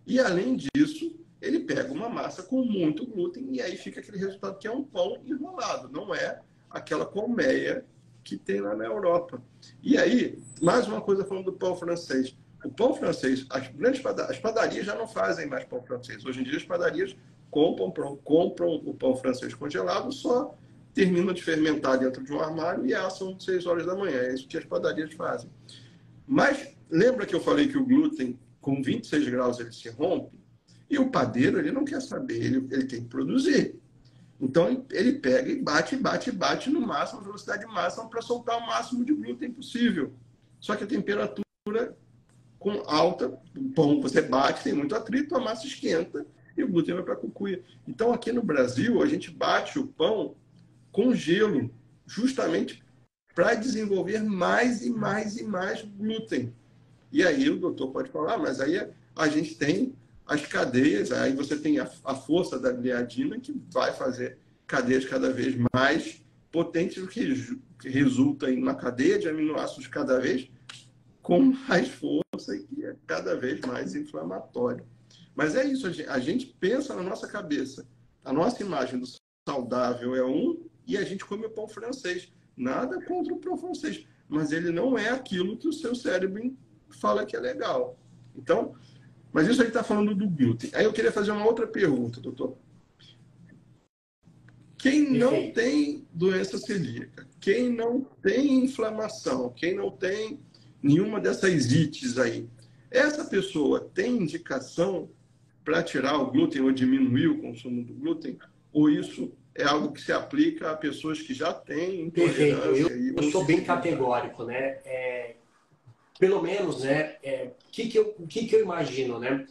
E, além disso, ele pega uma massa com muito glúten e aí fica aquele resultado que é um pão enrolado. Não é aquela colmeia que tem lá na Europa. E aí, mais uma coisa falando do pão francês. O pão francês, as padarias já não fazem mais pão francês. Hoje em dia, as padarias compram o pão francês congelado, só terminam de fermentar dentro de um armário e assam 6 horas da manhã. É isso que as padarias fazem. Mas lembra que eu falei que o glúten, com 26 graus, ele se rompe? E o padeiro, ele não quer saber, ele tem que produzir. Então, ele pega e bate no máximo, velocidade máxima, para soltar o máximo de glúten possível. Só que a temperatura com alta, o pão você bate, tem muito atrito, a massa esquenta e o glúten vai para a cucuia. Então, aqui no Brasil, a gente bate o pão com gelo, justamente para desenvolver mais e mais e mais glúten. E aí o doutor pode falar, mas aí a gente tem as cadeias, aí você tem a força da gliadina que vai fazer cadeias cada vez mais potentes, o que resulta em uma cadeia de aminoácidos cada vez com mais força e que é cada vez mais inflamatório. Mas é isso, a gente pensa na nossa cabeça. A nossa imagem do saudável é e a gente come o pão francês. Nada contra o pão francês, mas ele não é aquilo que o seu cérebro fala que é legal. Então, mas isso aí está falando do glúten. Aí eu queria fazer uma outra pergunta, doutor. Quem não tem doença celíaca, quem não tem inflamação, quem não tem nenhuma dessas ites aí, essa pessoa tem indicação para tirar o glúten ou diminuir o consumo do glúten? Ou isso é algo que se aplica a pessoas que já têm intolerância? Perfeito. Eu sou bem categórico, né? Pelo menos, né? Que eu imagino, né?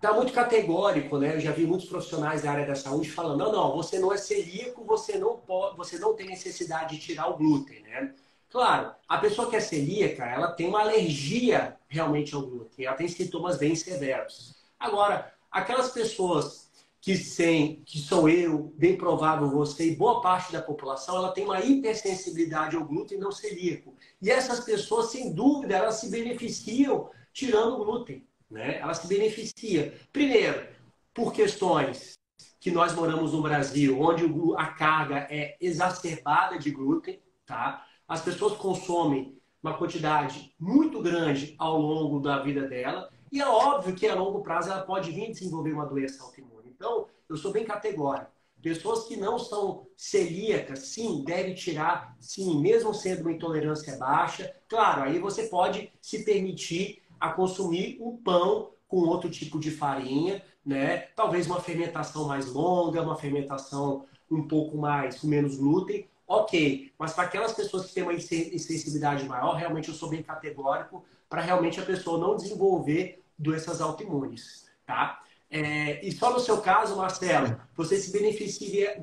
Tá muito categórico, né? Eu já vi muitos profissionais da área da saúde falando: não, você não é celíaco, você não tem necessidade de tirar o glúten, né? Claro, a pessoa que é celíaca, ela tem uma alergia realmente ao glúten, ela tem sintomas bem severos. Agora, aquelas pessoas que sou eu, bem provável você e boa parte da população, ela tem uma hipersensibilidade ao glúten não celíaco. E essas pessoas, sem dúvida, elas se beneficiam tirando o glúten, né? Elas se beneficiam. Primeiro, por questões que nós moramos no Brasil, onde a carga é exacerbada de glúten, tá? As pessoas consomem uma quantidade muito grande ao longo da vida dela e é óbvio que a longo prazo ela pode vir a desenvolver uma doença autoimune. Então, eu sou bem categórico. Pessoas que não são celíacas, sim, deve tirar, sim, mesmo sendo uma intolerância baixa. Claro, aí você pode se permitir a consumir o pão com outro tipo de farinha, né? Talvez uma fermentação mais longa, uma fermentação um pouco mais, com menos glúten. Ok, mas para aquelas pessoas que têm uma insensibilidade maior, realmente eu sou bem categórico para realmente a pessoa não desenvolver doenças autoimunes, tá? E só no seu caso, Marcelo, você se beneficiaria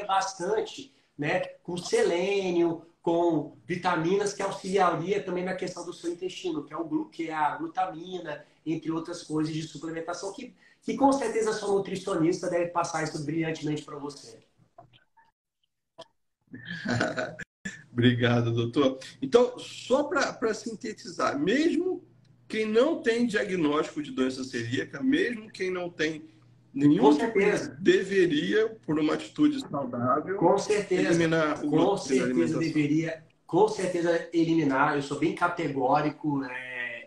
bastante, né, com selênio, com vitaminas que auxiliaria também na questão do seu intestino, que é a glutamina, entre outras coisas de suplementação, que com certeza a sua nutricionista deve passar isso brilhantemente para você. Obrigado, doutor. Então, só para sintetizar, mesmo quem não tem diagnóstico de doença celíaca, mesmo quem não tem nenhum tipo de, deveria, por uma atitude saudável, com certeza, eliminar o com certeza deveria, com certeza eliminar. Eu sou bem categórico,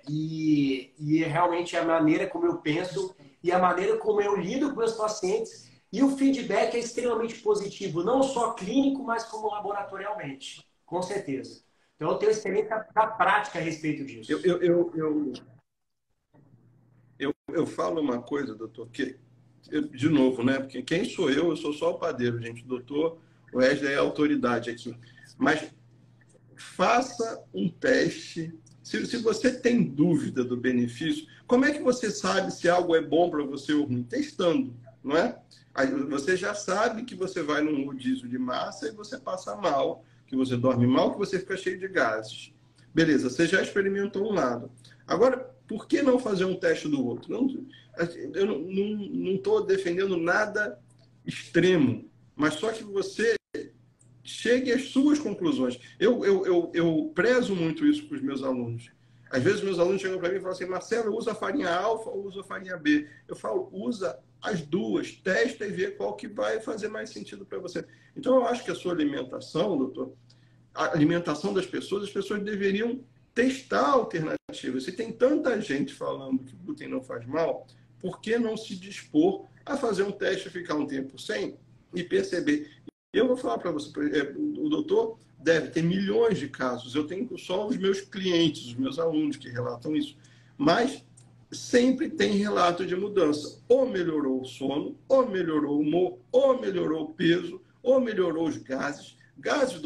e realmente a maneira como eu penso e a maneira como eu lido com meus pacientes, e o feedback é extremamente positivo, não só clínico, mas como laboratorialmente, com certeza. Então eu tenho experiência da prática a respeito disso. Eu falo uma coisa, doutor, que de novo, né? Porque quem sou eu? Eu sou só o padeiro, gente. O doutor Wesley é a autoridade aqui. Mas faça um teste. Se você tem dúvida do benefício, como é que você sabe se algo é bom para você ou ruim? Testando, não é? Aí você já sabe que você vai num rodízio de massa e você passa mal, que você dorme mal, que você fica cheio de gases. Beleza, você já experimentou um lado. Agora, por que não fazer um teste do outro? Eu não estou defendendo nada extremo, mas só que você chegue às suas conclusões. Eu prezo muito isso para os meus alunos. Às vezes, meus alunos chegam para mim e falam assim: Marcelo, usa a farinha alfa ou usa a farinha B? Eu falo: usa as duas, testa e vê qual que vai fazer mais sentido para você. Então, eu acho que a sua alimentação, doutor, a alimentação das pessoas, as pessoas deveriam testar alternativas. Se tem tanta gente falando que o glúten não faz mal, por que não se dispor a fazer um teste, ficar um tempo sem e perceber? Eu vou falar para você, o doutor deve ter milhões de casos. Eu tenho só os meus clientes, os meus alunos que relatam isso. Mas sempre tem relato de mudança. Ou melhorou o sono, ou melhorou o humor, ou melhorou o peso, ou melhorou os gases. Gases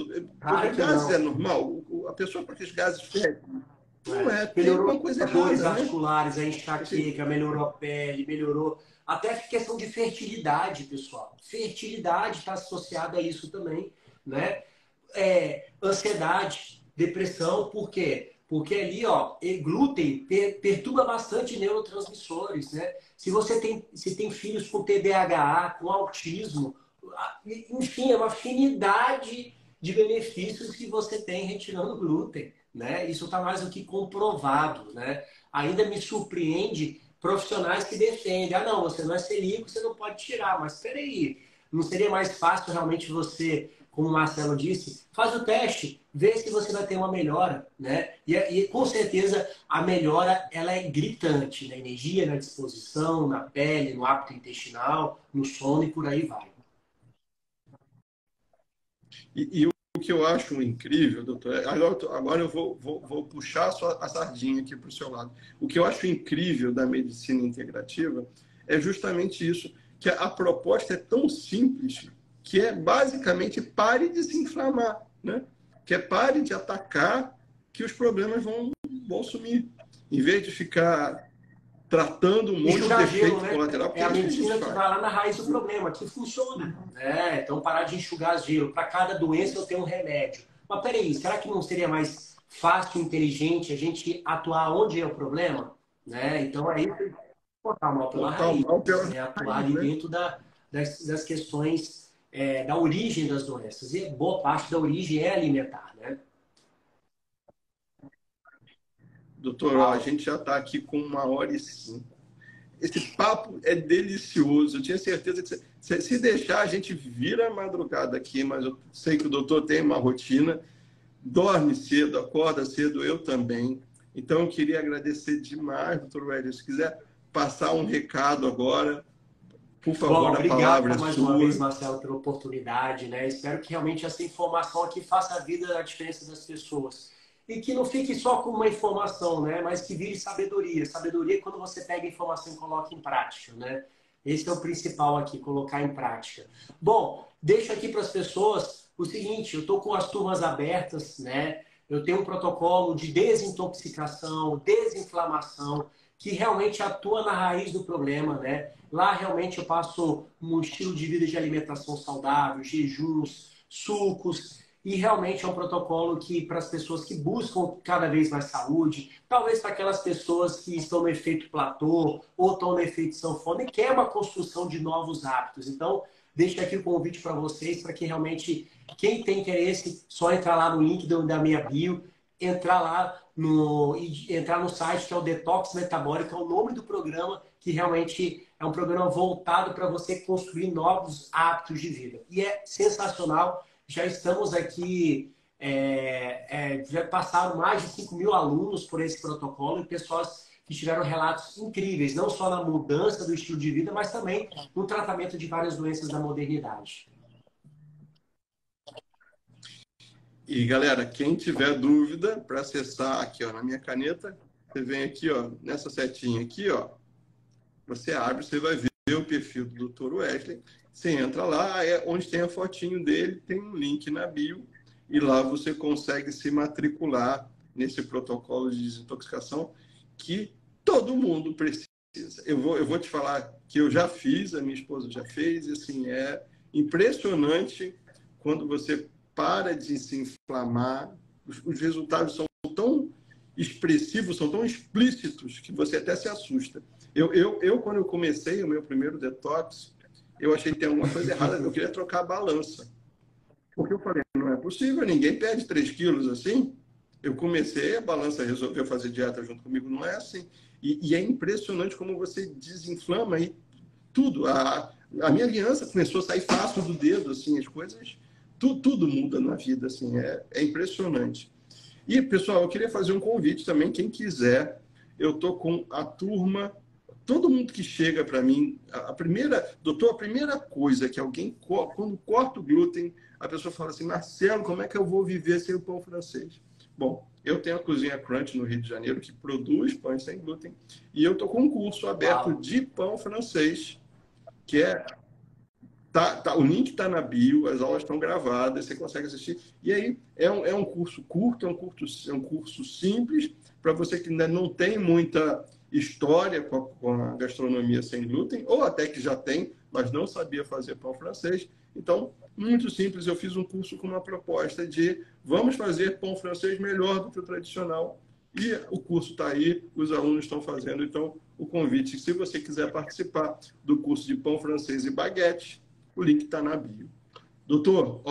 é normal. A pessoa com aqueles gases fedem. Não é, tem Melhorou uma coisa as dores errada, né? articulares, a enxaqueca, melhorou a pele, melhorou até a questão de fertilidade, pessoal. Fertilidade está associada a isso também, né? Ansiedade, depressão, por quê? Porque ali, ó, glúten perturba bastante neurotransmissores, né? Se tem filhos com TDAH, com autismo, enfim, é uma afinidade de benefícios que você tem retirando glúten, né? Isso está mais do que comprovado, né? Ainda me surpreende profissionais que defendem, não, você não é celíaco, você não pode tirar, mas espera aí, não seria mais fácil realmente você, como o Marcelo disse, faz o teste, vê se você vai ter uma melhora, né? E com certeza a melhora ela é gritante, na energia, na disposição, na pele, no hábito intestinal, no sono e por aí vai. E o que eu acho incrível, doutor, agora eu vou puxar a sardinha aqui para o seu lado. O que eu acho incrível da medicina integrativa é justamente isso, que a proposta é tão simples que é basicamente pare de se inflamar, né? Que é pare de atacar que os problemas vão sumir. Em vez de ficar tratando um monte de Enxugar gelo, efeito né? colateral, É porque é a isso que a gente medicina que faz. vai lá na raiz do problema, que funciona. Né? Então, parar de enxugar gelo. Para cada doença eu tenho um remédio. Mas peraí, será que não seria mais fácil e inteligente a gente atuar onde é o problema? Né? Então, aí, cortar mal pela Cortar o raiz, mal pela né? Atuar raiz, ali né? dentro das questões da origem das doenças. E boa parte da origem é alimentar, né? Doutor, ó, a gente já está aqui com 1h05. Esse papo é delicioso. Eu tinha certeza que se deixar, a gente vira a madrugada aqui, mas eu sei que o doutor tem uma rotina, dorme cedo, acorda cedo, eu também. Então, eu queria agradecer demais, doutor Wélio. Se quiser passar um recado agora, por Bom, favor, a obrigado palavra é mais uma vez, sua. Marcelo, pela oportunidade, né? Espero que realmente essa informação aqui faça a vida, a diferença das pessoas. E que não fique só com uma informação, né? Mas que vire sabedoria. Sabedoria é quando você pega a informação e coloca em prática, né? Esse é o principal aqui, colocar em prática. Bom, deixo aqui para as pessoas o seguinte, eu estou com as turmas abertas, né? Eu tenho um protocolo de desintoxicação, desinflamação, que realmente atua na raiz do problema, né? Lá realmente eu passo um estilo de vida de alimentação saudável, jejuns, sucos, e realmente é um protocolo que para as pessoas que buscam cada vez mais saúde, talvez para aquelas pessoas que estão no efeito platô ou estão no efeito sanfona e quer uma construção de novos hábitos. Então, deixo aqui o convite para vocês, para que realmente quem tem interesse, só entrar lá no link da minha bio, entrar no site que é o Detox Metabólico, é o nome do programa, que realmente é um programa voltado para você construir novos hábitos de vida. E é sensacional. Já estamos aqui, já passaram mais de 5.000 alunos por esse protocolo e pessoas que tiveram relatos incríveis, não só na mudança do estilo de vida, mas também no tratamento de várias doenças da modernidade. E, galera, quem tiver dúvida, para acessar aqui, ó, na minha caneta, você vem aqui, ó, nessa setinha aqui, ó, você abre, você vai ver o perfil do Dr. Wesley, você entra lá, é onde tem a fotinho dele, tem um link na bio, e lá você consegue se matricular nesse protocolo de desintoxicação que todo mundo precisa. Eu vou te falar que eu já fiz, a minha esposa já fez, e assim, é impressionante quando você para de se inflamar, os resultados são tão expressivos, são tão explícitos, que você até se assusta. Quando eu comecei o meu primeiro detox, eu achei que tem alguma coisa errada, eu queria trocar a balança. Porque eu falei, não é possível, ninguém perde 3 quilos assim. Eu comecei, a balança resolveu fazer dieta junto comigo, não é assim. E é impressionante como você desinflama e tudo. A minha aliança começou a sair fácil do dedo, assim, as coisas, tudo muda na vida, assim, é impressionante. E, pessoal, eu queria fazer um convite também, quem quiser, eu estou com a turma, todo mundo que chega para mim, doutor, a primeira coisa que alguém, quando corta o glúten, a pessoa fala assim, Marcelo, como é que eu vou viver sem o pão francês? Bom, eu tenho a Cozinha Crunch no Rio de Janeiro, que produz pães sem glúten, e eu estou com um curso aberto Uau. de pão francês, que é O link está na bio, as aulas estão gravadas, você consegue assistir. E aí é um curso curto, é um curso simples, para você que ainda não tem muita história com a gastronomia sem glúten, ou até que já tem, mas não sabia fazer pão francês. Então, muito simples, eu fiz um curso com uma proposta de vamos fazer pão francês melhor do que o tradicional. E o curso está aí, os alunos estão fazendo. Então, o convite, se você quiser participar do curso de pão francês e baguete, o link está na bio. Doutor,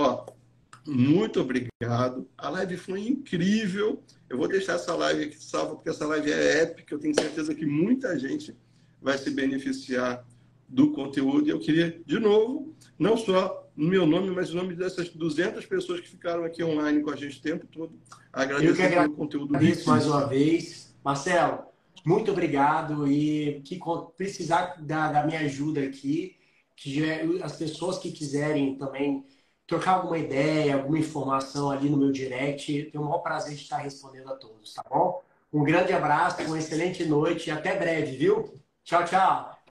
muito obrigado. A live foi incrível. Eu vou deixar essa live aqui salva, porque essa live é épica. Eu tenho certeza que muita gente vai se beneficiar do conteúdo. E eu queria, de novo, não só no meu nome, mas no nome dessas 200 pessoas que ficaram aqui online com a gente o tempo todo, agradecer pelo conteúdo rico. Mais uma vez. Marcelo, muito obrigado. E que precisar da minha ajuda aqui, que as pessoas que quiserem também trocar alguma ideia, alguma informação ali no meu direct, tenho o maior prazer de estar respondendo a todos, tá bom? Um grande abraço, uma excelente noite e até breve, viu? Tchau, tchau!